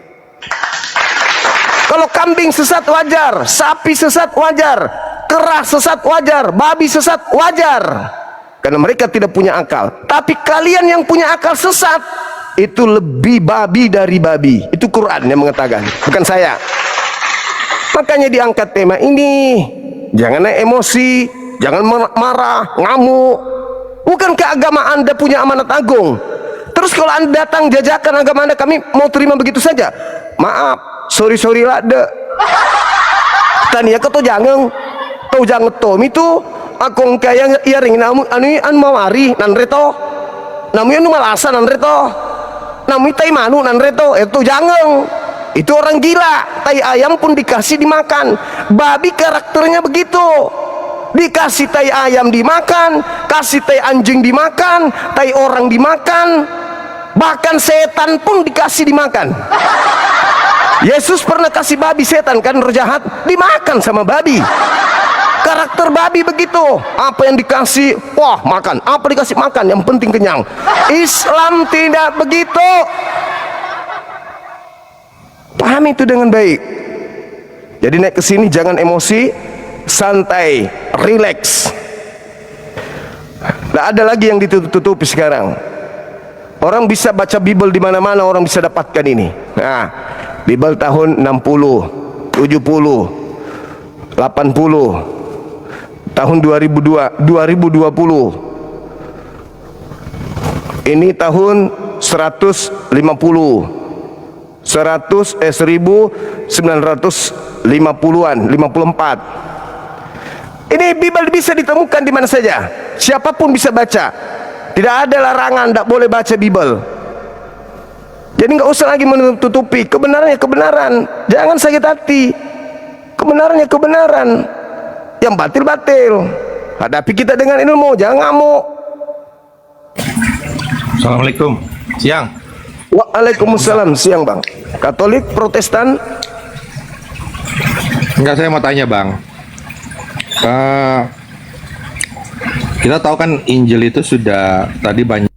Kalau kambing sesat wajar, sapi sesat wajar, kera sesat wajar, babi sesat wajar, karena mereka tidak punya akal. Tapi kalian yang punya akal sesat, itu lebih babi dari babi. Itu Quran yang mengatakan, bukan saya. Makanya diangkat tema ini. Jangan emosi, jangan marah, ngamuk. Bukankah agama Anda punya amanat agung? Terus kalau Anda datang jajakan agama Anda, kami mau terima begitu saja? Maaf, sorry lah de. Tania kau jangan tom itu akong kaya iaring namu anu mawari nan reto. Namu anu malasan nan reto. Namu tai manu nan reto. Itu jangan. Itu orang gila. Tai ayam pun dikasih dimakan. Babi karakternya begitu. Dikasih tai ayam dimakan, kasih tai anjing dimakan, tai orang dimakan, bahkan setan pun dikasih dimakan. Yesus pernah kasih babi setan kan, roh jahat, dimakan sama babi. Karakter babi begitu. Apa yang dikasih, wah makan. Apa dikasih makan, yang penting kenyang. Islam tidak begitu. Pahami itu dengan baik. Jadi naik ke sini jangan emosi. santai, rileks. Tidak ada lagi yang ditutup-tutupi sekarang. Orang bisa baca Bible di mana-mana, orang bisa dapatkan ini. Nah, Bible tahun 60, 70, 80, tahun 2020. Ini tahun 1950-an, 54. Ini Bible bisa ditemukan di mana saja. Siapapun bisa baca. Tidak ada larangan, tidak boleh baca Bible. Jadi nggak usah lagi menutupi. Kebenarannya kebenaran. Jangan sakit hati. Kebenarannya kebenaran. Yang batil batil. Hadapi kita dengan ilmu. Jangan ngamuk. Assalamualaikum. Siang. Waalaikumsalam. Siang bang. Katolik, Protestan. Enggak, saya mau tanya bang. Kita tahu kan Injil itu sudah tadi banyak.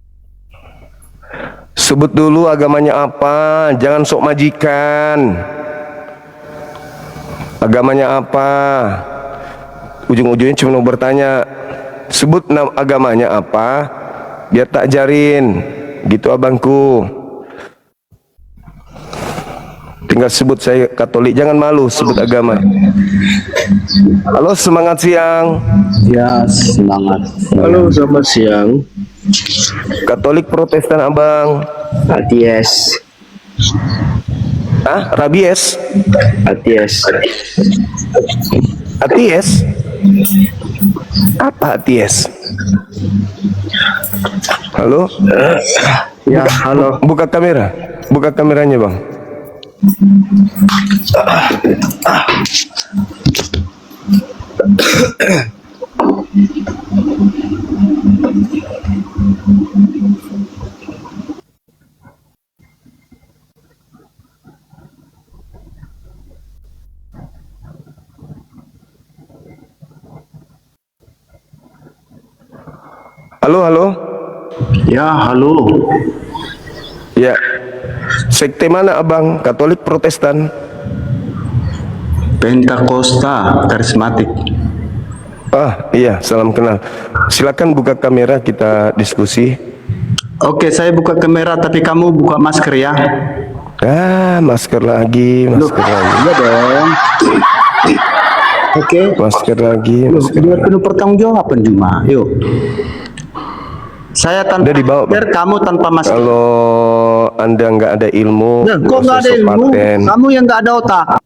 Sebut dulu agamanya apa. Jangan sok majikan. Agamanya apa. Ujung-ujungnya cuma mau bertanya. Sebut agamanya apa, biar tak ajarin. Gitu abangku. Tinggal sebut saya Katolik, jangan malu sebut agama. Halo, semangat siang. Ya, semangat. Halo, selamat siang. Katolik, Protestan abang. Aties. Ah, rabies. Aties. Aties? Apa aties? Halo? Ya, halo. Buka kamera. Buka kameranya bang. Halo, halo. Ya, halo. Ya. Sekte mana abang? Katolik, Protestan? Pentakosta karismatik. Ah, iya, salam kenal. Silakan buka kamera, kita diskusi. Oke, saya buka kamera tapi kamu buka masker ya. Ah, masker lagi, masker lagi. Iya dong. Oke. Masker lagi, masker. Biar penuh pertanggungjawaban Juma. Yuk. Saya tanpa Udah dibawa, masker, kamu tanpa masker. Kalau Anda nggak ada ilmu, Nah, kok nggak ada usah sok ilmu? paten. Kamu yang nggak ada otak.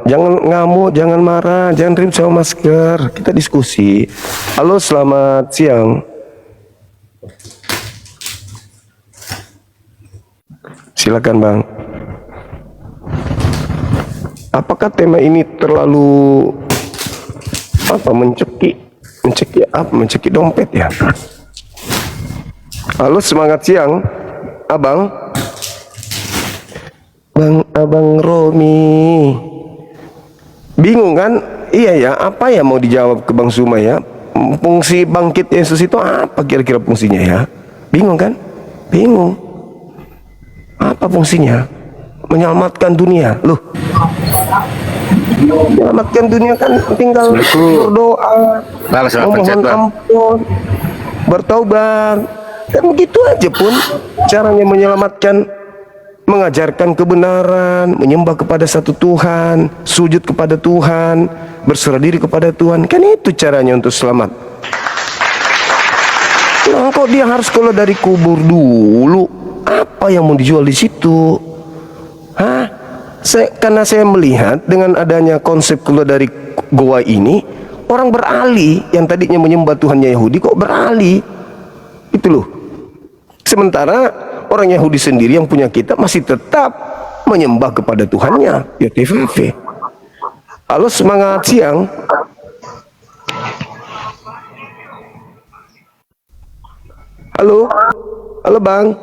Jangan ngamuk, jangan marah, jangan ribut sama masker. Kita diskusi. Halo, selamat siang. Silakan bang. Apakah tema ini terlalu mencekik dompet ya? Halo, semangat siang, abang. Abang Romi. Bingung kan? Iya ya, apa ya mau dijawab ke Bang Zuma ya? Fungsi bangkit Yesus itu apa kira-kira fungsinya ya? Bingung kan? Bingung. Apa fungsinya? Menyelamatkan dunia. Loh. Menyelamatkan dunia kan tinggal berdoa, memohon ampun, bertaubat. Kan begitu aja pun caranya menyelamatkan. Mengajarkan kebenaran, menyembah kepada satu Tuhan, sujud kepada Tuhan, berserah diri kepada Tuhan. Kan itu caranya untuk selamat. Nah, kok dia harus keluar dari kubur dulu? Apa yang mau dijual di situ? Hah? Karena saya melihat dengan adanya konsep keluar dari goa ini, orang beralih yang tadinya menyembah Tuhannya Yahudi kok beralih. Itu loh. Sementara orang Yahudi sendiri yang punya kitab masih tetap menyembah kepada Tuhannya, YTVV. Halo, semangat siang. Halo, halo bang.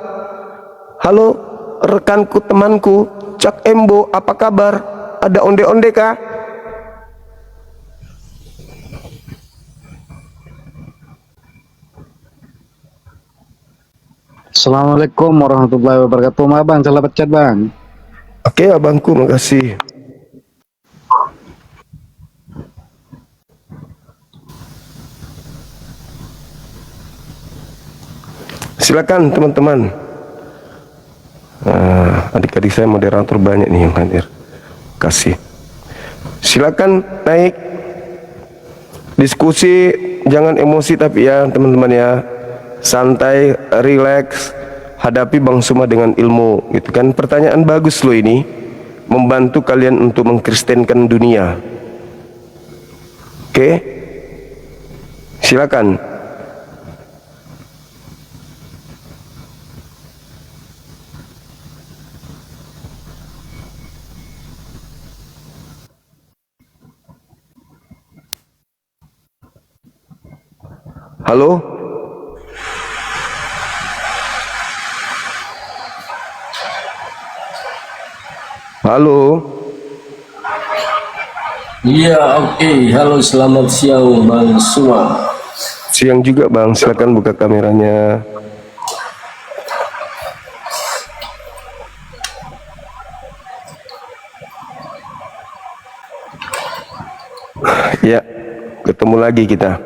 Halo, rekanku, temanku, Cak Embo, apa kabar? Ada onde-onde kah? Assalamualaikum warahmatullahi wabarakatuh. Bang, selamat chat bang. Oke abangku, makasih. Silakan teman-teman. Adik-adik saya moderator banyak nih yang hadir. Kasih. Silakan naik. Diskusi, jangan emosi tapi ya teman-teman ya. Santai, rileks, hadapi Bang Suma dengan ilmu gitu kan. Pertanyaan bagus loh ini, membantu kalian untuk mengkristenkan dunia. Oke, silakan. Halo. Halo. Iya, oke. Halo, selamat siang Bang Suma. Siang juga Bang, silakan buka kameranya. Ya, ketemu lagi kita.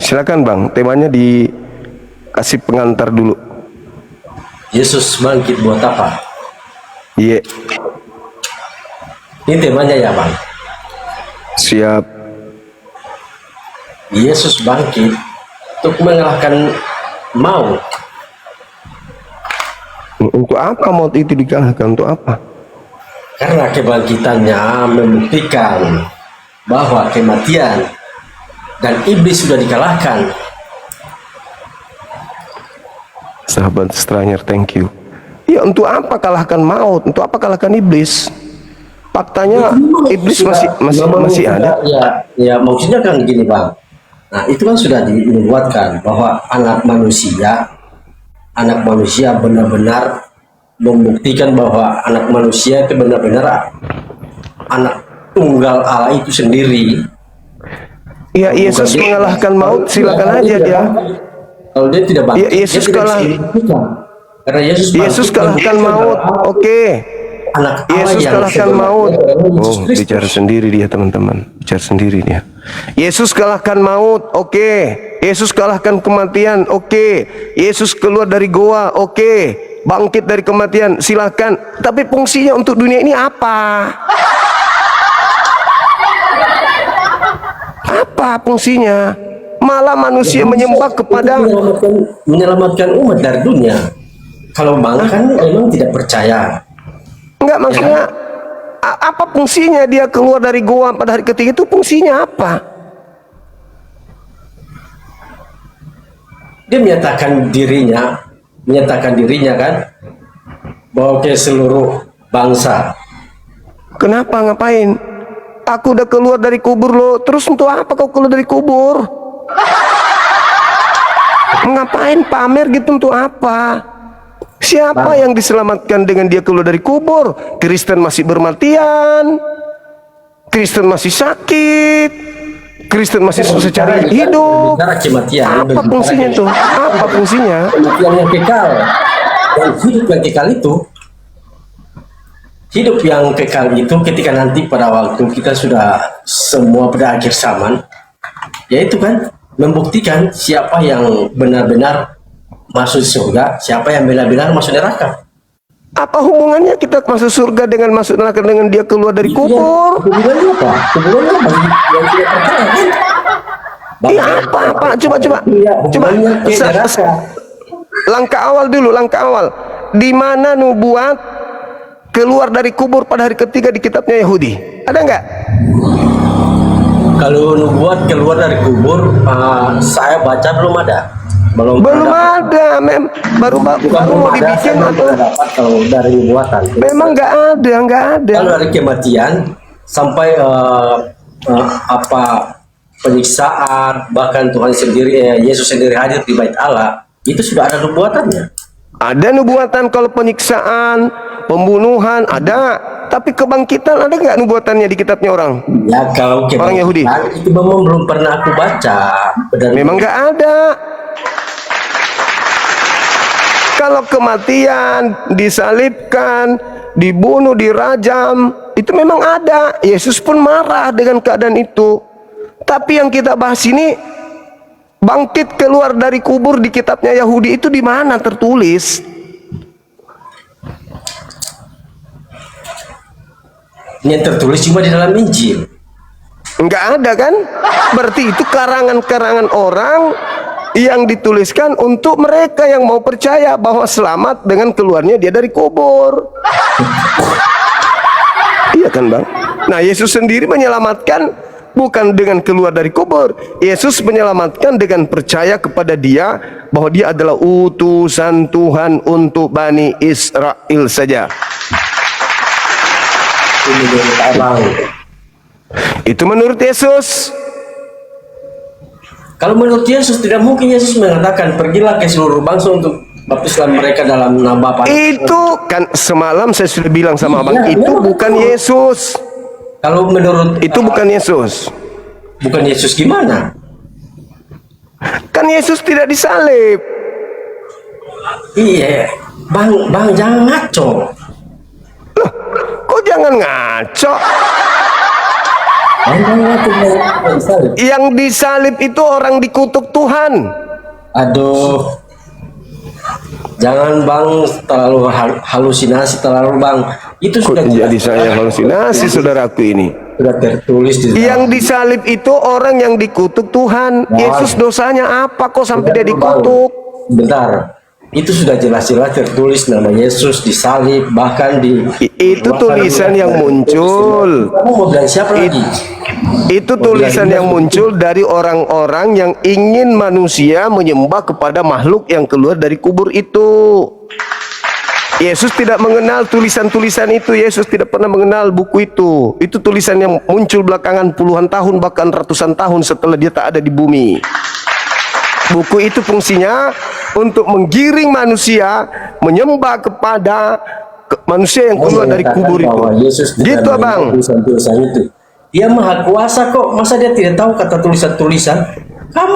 Silakan Bang, temanya dikasih pengantar dulu. Yesus bangkit buat apa? Iya. Ini temanya ya Bang. Siap. Yesus bangkit untuk mengalahkan maut. Untuk apa maut itu dikalahkan? Untuk apa? Karena kebangkitannya membuktikan bahwa kematian dan iblis sudah dikalahkan. Sahabat Stranger, thank you. Ya, untuk apa kalahkan maut? Untuk apa kalahkan iblis? Faktanya iblis masih ada. Ya, maksudnya kan gini Bang. Nah, itu kan sudah dibuatkan bahwa anak manusia benar-benar membuktikan bahwa anak manusia itu benar-benar anak tunggal Allah itu sendiri. Ya, Yesus mengalahkan maut, silakan aja dia. Kalau dia tidak bangkit, ya, Yesus kalah. Karena Yesus kalahkan maut. Oke. Yesus kalahkan maut. Oh, bicara sendiri dia teman-teman. Bicara sendiri dia. Yesus kalahkan maut. Oke. Yesus kalahkan kematian. Oke. Yesus keluar dari goa. Oke. Bangkit dari kematian. Silakan. Tapi fungsinya untuk dunia ini apa? Apa fungsinya? Malah manusia menyembah kepada menyelamatkan umat dari dunia. Kalau Bang kan memang tidak percaya. Enggak, maksudnya apa fungsinya dia keluar dari goa pada hari ketiga itu fungsinya apa? Dia menyatakan dirinya kan bahwa ke seluruh bangsa. Kenapa, ngapain? Aku udah keluar dari kubur lo, terus untuk apa kau keluar dari kubur? Ngapain pamer gitu, untuk apa? Siapa yang diselamatkan dengan dia keluar dari kubur? Kristen masih bermatian, Kristen masih sakit, Kristen masih susah cari hidup. Apa fungsinya tuh? Apa fungsinya? Kematian yang kekal dan hidup yang kekal itu, hidup yang kekal itu ketika nanti pada waktu kita sudah semua pada akhir zaman, yaitu kan membuktikan siapa yang benar-benar masuk surga, siapa yang benar-benar masuk neraka. Apa hubungannya kita masuk surga dengan masuk neraka dengan dia keluar dari kubur? Hubungannya apa? Hubungannya apa? Yang tidak percaya kan? Iya, apa? Coba. Langkah awal dulu, langkah awal. Di mana nubuat keluar dari kubur pada hari ketiga di kitabnya Yahudi? Ada nggak? Kalau nubuat keluar dari kubur, saya baca belum ada. Belum ada, baru mau dibikin atau kalau dari nubuatan. Memang nggak ada. Kalau dari kematian sampai penyiksaan, bahkan Tuhan sendiri, Yesus sendiri hadir di bait Allah, itu sudah ada nubuatannya. Ada nubuatan kalau penyiksaan, pembunuhan ada, tapi kebangkitan ada nggak nubuatannya di kitabnya orang? Ya, kalau orang Yahudi itu memang belum pernah aku baca. Memang nggak ada. Kalau kematian, disalibkan, dibunuh, dirajam, itu memang ada. Yesus pun marah dengan keadaan itu. Tapi yang kita bahas ini, bangkit keluar dari kubur di kitabnya Yahudi itu di mana tertulis? Yang tertulis cuma di dalam Injil. Enggak ada kan? Berarti itu karangan-karangan orang yang dituliskan untuk mereka yang mau percaya bahwa selamat dengan keluarnya dia dari kubur. Iya kan Bang? Nah Yesus sendiri menyelamatkan bukan dengan keluar dari kubur. Yesus menyelamatkan dengan percaya kepada dia bahwa dia adalah utusan Tuhan untuk Bani Israel saja. Itu menurut Yesus. Kalau menurut Yesus tidak mungkin Yesus mengatakan pergilah ke seluruh bangsa untuk baptislah mereka dalam nama Bapa. Itu kan semalam saya sudah bilang sama Abang, itu bukan Yesus. Kalau menurut itu bukan Yesus. Bukan Yesus gimana? Kan Yesus tidak disalib. Iya, Bang jangan ngaco. Loh, kok jangan ngaco? Yang disalib itu orang dikutuk Tuhan. Aduh, jangan Bang terlalu halusinasi terlalu Bang. Itu sudah jadi saya halusinasi saudaraku ini. Sudah tertulis di dalam. Yang disalib itu orang yang dikutuk Tuhan. Yesus dosanya apa kok sampai dia dikutuk? Bentar. Itu sudah jelas-jelas tertulis nama Yesus disalib, bahkan di itu tulisan yang muncul. Kamu mau bilang siapa lagi? Itu tulisan yang muncul dari orang-orang yang ingin manusia menyembah kepada makhluk yang keluar dari kubur itu. Yesus tidak mengenal tulisan-tulisan itu. Yesus tidak pernah mengenal buku itu. Itu tulisan yang muncul belakangan puluhan tahun bahkan ratusan tahun setelah dia tak ada di bumi. Buku itu fungsinya untuk menggiring manusia menyembah kepada manusia yang keluar dari kubur itu. Gitu Abang. Tulisan-tulisan itu. Dia maha kuasa kok. Masa dia tidak tahu kata tulisan-tulisan?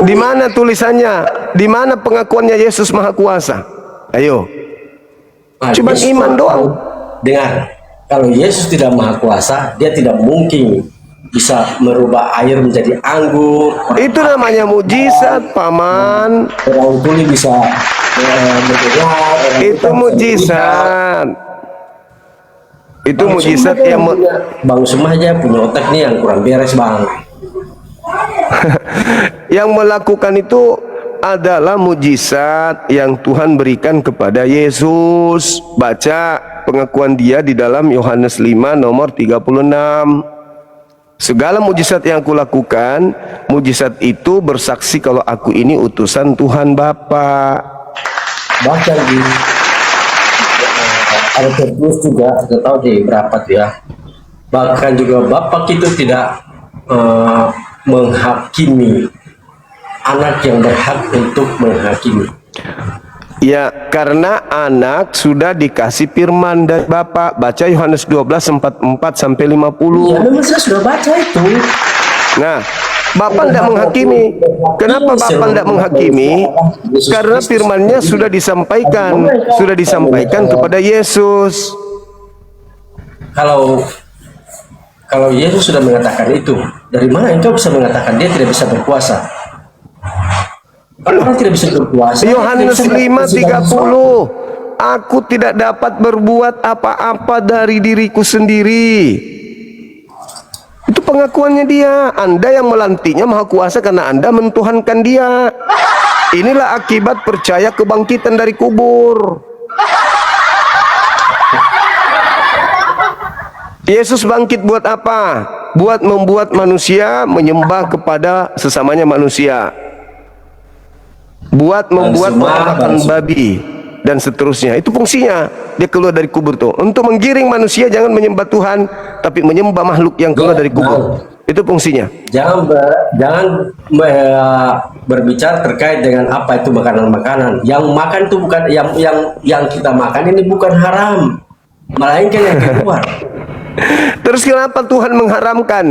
Di mana tulisannya? Di mana pengakuannya Yesus maha kuasa? Ayo. Cuma iman doang. Dengar. Kalau Yesus tidak maha kuasa, dia tidak mungkin bisa merubah air menjadi anggur. Itu namanya mujizat, Paman. Orang tuli bisa bergerak. Itu mujizat. Itu mujizat yang Bang Sumaja punya otak nih yang kurang beres Bang. Yang melakukan itu adalah mujizat yang Tuhan berikan kepada Yesus. Baca pengakuan dia di dalam Yohanes 5 nomor 36. Segala mujizat yang aku lakukan, mujizat itu bersaksi kalau aku ini utusan Tuhan Bapa. Bahkan di ada tertulis juga, tidak tahu di berapa tuh ya. Bahkan juga Bapak itu tidak menghakimi anak yang berhak untuk menghakimi. Ya, karena anak sudah dikasih firman dari Bapa. Baca Yohanes 12:44 sampai 50. Ya, memang saya sudah baca itu. Nah, Bapa tidak menghakimi. Kenapa Bapa tidak menghakimi? Karena firman-Nya sudah disampaikan kepada Yesus. Kalau Yesus sudah mengatakan itu, dari mana engkau bisa mengatakan dia tidak bisa berkuasa? Orang tidak bisa berkuasa. Yohanes 5:30. Aku tidak dapat berbuat apa-apa dari diriku sendiri. Itu pengakuannya dia. Anda yang melantiknya maha kuasa karena Anda mentuhankan dia. Inilah akibat percaya kebangkitan dari kubur. Yesus bangkit buat apa? Buat membuat manusia menyembah kepada sesamanya manusia. Buat membuat makan babi dan seterusnya. Itu fungsinya. Dia keluar dari kubur tuh untuk menggiring manusia jangan menyembah Tuhan tapi menyembah makhluk yang keluar dari kubur. Itu fungsinya. Jangan berbicara terkait dengan apa itu makanan-makanan. Yang makan itu bukan yang kita makan ini bukan haram, melainkan yang keluar. Terus kenapa Tuhan mengharamkan?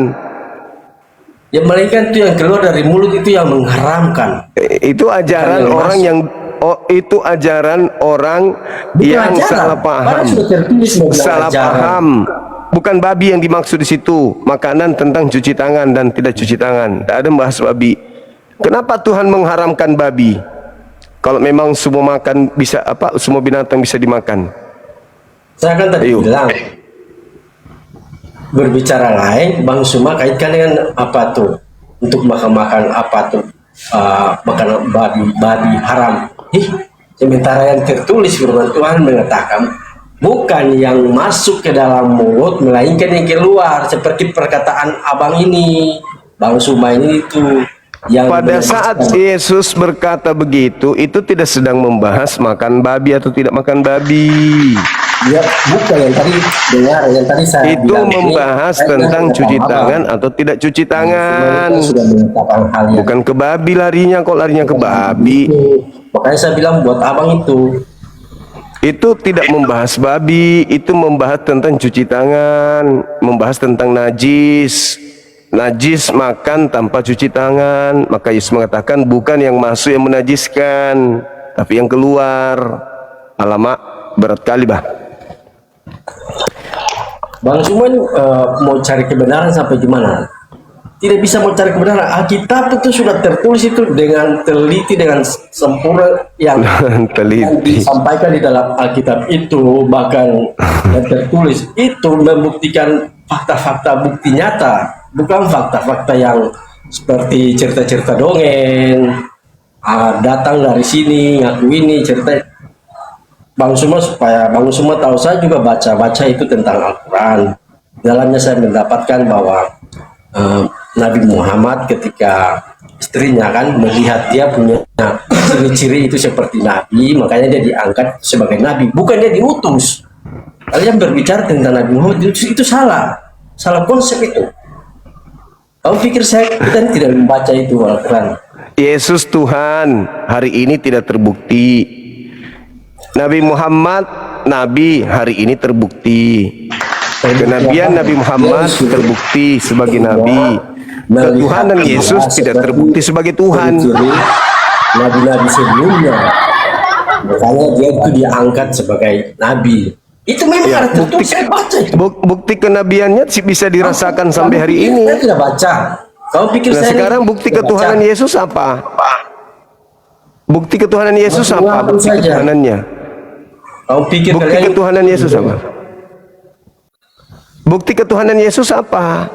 Ya, melainkan itu yang keluar dari mulut itu yang mengharamkan. Itu ajaran orang oh itu ajaran orang Bukan yang ajaran. salah paham. Padahal sudah tertulis sebagai Salah ajaran. paham. Bukan babi yang dimaksud di situ. Makanan tentang cuci tangan dan tidak cuci tangan. Tidak ada bahas babi. Kenapa Tuhan mengharamkan babi? Kalau memang semua makan bisa apa? Semua binatang bisa dimakan. Saya kan tadi bilang berbicara lain, Bang Suma kaitkan dengan apa tuh untuk makan apa tuh makanan babi haram. Sementara yang tertulis firman Tuhan mengatakan bukan yang masuk ke dalam mulut melainkan yang keluar, seperti perkataan abang ini, Bang Suma ini itu. Yang pada saat Yesus berkata begitu, itu tidak sedang membahas makan babi atau tidak makan babi. Ya, bukan yang tadi dengar, yang tadi saya itu bilang membahas ini, tentang cuci apa? tangan atau tidak cuci tangan. Sudah mengatakan hal yang Bukan ke babi larinya, kok larinya ke babi. Makanya saya bilang buat abang itu tidak membahas babi, itu membahas tentang cuci tangan, membahas tentang najis. Najis makan tanpa cuci tangan. Maka Yesus mengatakan bukan yang masuk yang menajiskan, tapi yang keluar. Alamak, berat kali bah. Bang Suman mau cari kebenaran sampai gimana? Tidak bisa mau cari kebenaran. Alkitab itu sudah tertulis itu dengan teliti, dengan sempurna yang disampaikan di dalam Alkitab itu, bahkan yang tertulis itu membuktikan fakta-fakta bukti nyata, bukan fakta-fakta yang seperti cerita-cerita dongeng, datang dari sini ngaku ini cerita. Bang Suma, supaya Bang Suma tahu, saya juga baca-baca itu tentang Al-Quran. Dalamnya saya mendapatkan bahwa Nabi Muhammad ketika istrinya kan melihat dia punya ciri-ciri itu seperti Nabi, makanya dia diangkat sebagai Nabi, bukan dia diutus. Kalian berbicara tentang Nabi Muhammad itu salah konsep itu. Kamu pikir kita tidak membaca itu Al-Quran? Yesus Tuhan hari ini tidak terbukti. Nabi Muhammad Nabi hari ini terbukti. Kenabian Nabi Muhammad terbukti sebagai Nabi. Ketuhanan Yesus tidak terbukti sebagai Tuhan. Nabi-nabi sebelumnya, makanya dia itu diangkat sebagai Nabi. Itu memang ada tertulis, saya baca itu. Bukti kenabiannya bisa dirasakan sampai hari ini. Saya tidak baca. Kau pikir saya sekarang bukti ketuhanan Yesus apa? Bukti ketuhanan Yesus apa? Bukti ketuhanannya. Kau pikir bukti ketuhanan Yesus apa? Bukti ketuhanan Yesus apa?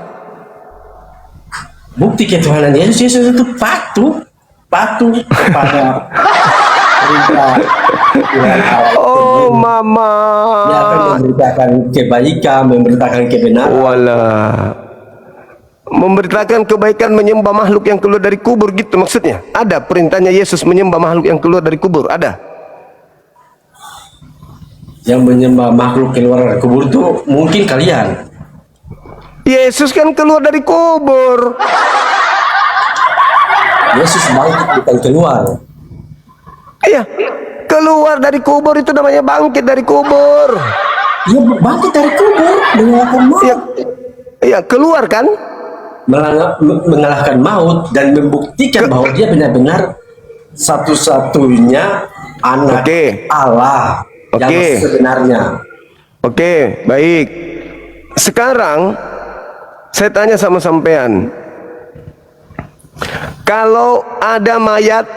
Bukti ketuhanan Yesus itu patuh kepada oh mama, dia akan memberitakan kebaikan, memberitakan kebenaran. Memberitakan kebaikan, menyembah makhluk yang keluar dari kubur, gitu maksudnya. Ada perintahnya Yesus menyembah makhluk yang keluar dari kubur? Ada. Yang menyembah makhluk keluar dari kubur itu mungkin kalian. Yesus kan keluar dari kubur. Yesus bangkit, bukan keluar. Iya, keluar dari kubur itu namanya bangkit dari kubur. Iya, bangkit dari kubur mengalahkan maut. Iya, keluar kan? Mengalahkan maut dan membuktikan bahwa dia benar-benar satu-satunya anak Allah yang sebenarnya. Oke, baik. Sekarang saya tanya sama sampean, kalau ada mayat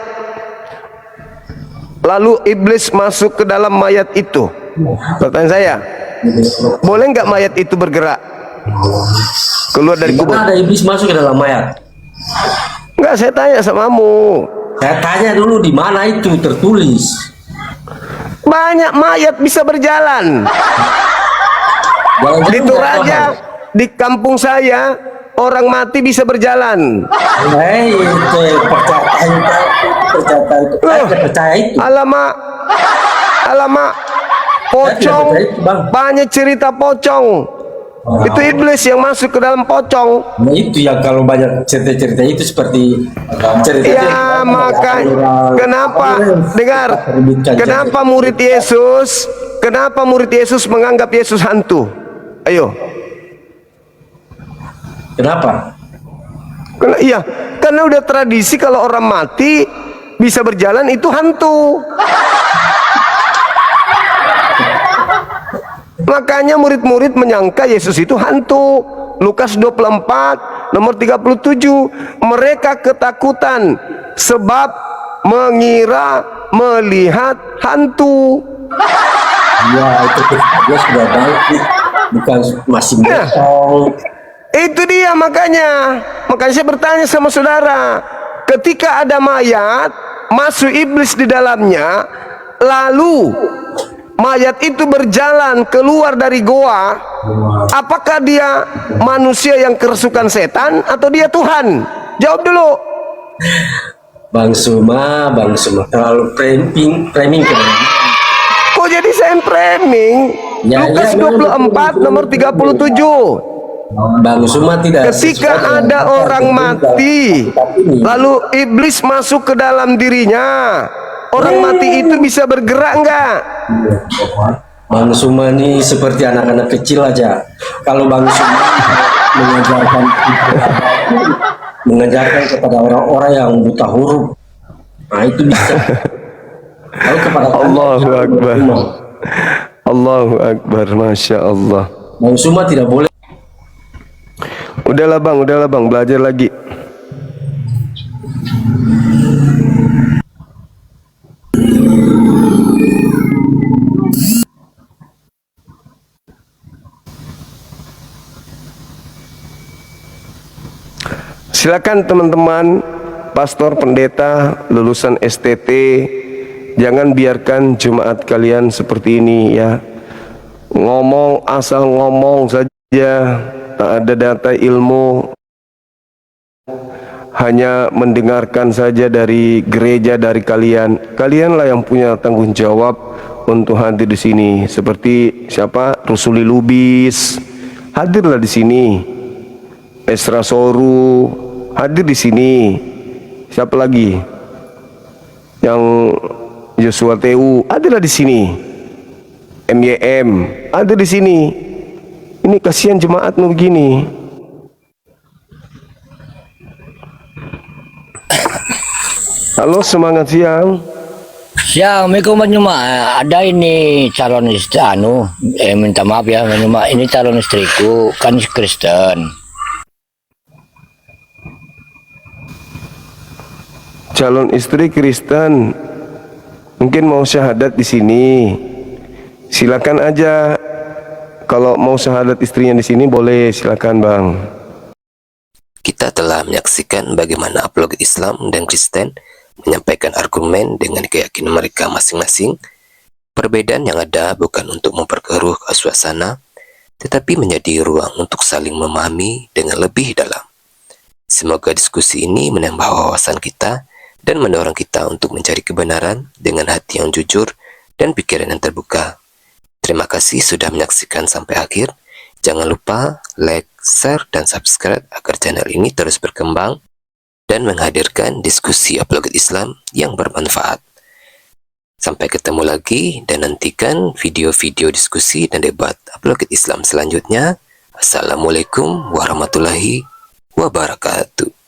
lalu iblis masuk ke dalam mayat itu, pertanyaan saya, boleh nggak mayat itu bergerak keluar dari kubur? Ada iblis masuk ke dalam mayat? Enggak, saya tanya samamu. Saya tanya dulu di mana itu tertulis. Banyak mayat bisa berjalan. Di Toraja, di kampung saya, orang mati bisa berjalan. Percaya itu. Alamak, pocong, banyak cerita pocong. Itu iblis yang masuk ke dalam pocong. Nah, itu yang kalau banyak cerita-cerita itu seperti cerita. Ya, maka kenapa dengar? Kenapa murid Yesus menganggap Yesus hantu? Ayo. Kenapa? Karena udah tradisi kalau orang mati bisa berjalan itu hantu. Makanya murid-murid menyangka Yesus itu hantu. Lukas 24 nomor 37, mereka ketakutan sebab mengira melihat hantu. Ya itu dia sudah bangkit, bukan masih bohong. Itu dia makanya saya bertanya sama saudara, ketika ada mayat masuk iblis di dalamnya, lalu mayat itu berjalan keluar dari goa, apakah dia manusia yang kerasukan setan atau dia Tuhan? Jawab dulu. Bang Suma terlalu framing ke mana? Kok jadi saya framing? Lukas 24 nomor 37. Bang Suma tidak ketika ada orang mati lalu iblis masuk ke dalam dirinya, orang mati itu bisa bergerak enggak? Bang Suma ini seperti anak-anak kecil aja. Kalau Bang Suma mengajarkan kepada orang-orang yang buta huruf, nah itu bisa. Kalau kepada Allahu Akbar, Allahu Akbar, Masya Allah. Bang Suma tidak boleh. Udahlah bang, belajar lagi. Silakan teman-teman, pastor, pendeta, lulusan STT, jangan biarkan jemaat kalian seperti ini ya. Ngomong asal ngomong saja, tak ada data ilmu, hanya mendengarkan saja dari gereja, dari kalian. Kalianlah yang punya tanggung jawab untuk hadir di sini. Seperti siapa? Rusuli Lubis, hadirlah di sini. Esra Soru, hadir di sini. Siapa lagi? Yang Joshua TU, hadirlah di sini. MYM, hadir di sini. Ini kasihan jemaatmu begini. Halo, semangat siang. Assalamualaikum Pak. Ada ini calon istri minta maaf ya Pak, ini calon istriku kan Kristen. Calon istri Kristen, mungkin mau syahadat di sini. Silakan aja. Kalau mau syahadat istrinya di sini boleh, silakan bang. Kita telah menyaksikan bagaimana apologet Islam dan Kristen menyampaikan argumen dengan keyakinan mereka masing-masing. Perbedaan yang ada bukan untuk memperkeruh suasana, tetapi menjadi ruang untuk saling memahami dengan lebih dalam. Semoga diskusi ini menambah wawasan kita dan mendorong kita untuk mencari kebenaran dengan hati yang jujur dan pikiran yang terbuka. Terima kasih sudah menyaksikan sampai akhir. Jangan lupa like, share, dan subscribe agar channel ini terus berkembang dan menghadirkan diskusi apologet Islam yang bermanfaat. Sampai ketemu lagi dan nantikan video-video diskusi dan debat apologet Islam selanjutnya. Assalamualaikum warahmatullahi wabarakatuh.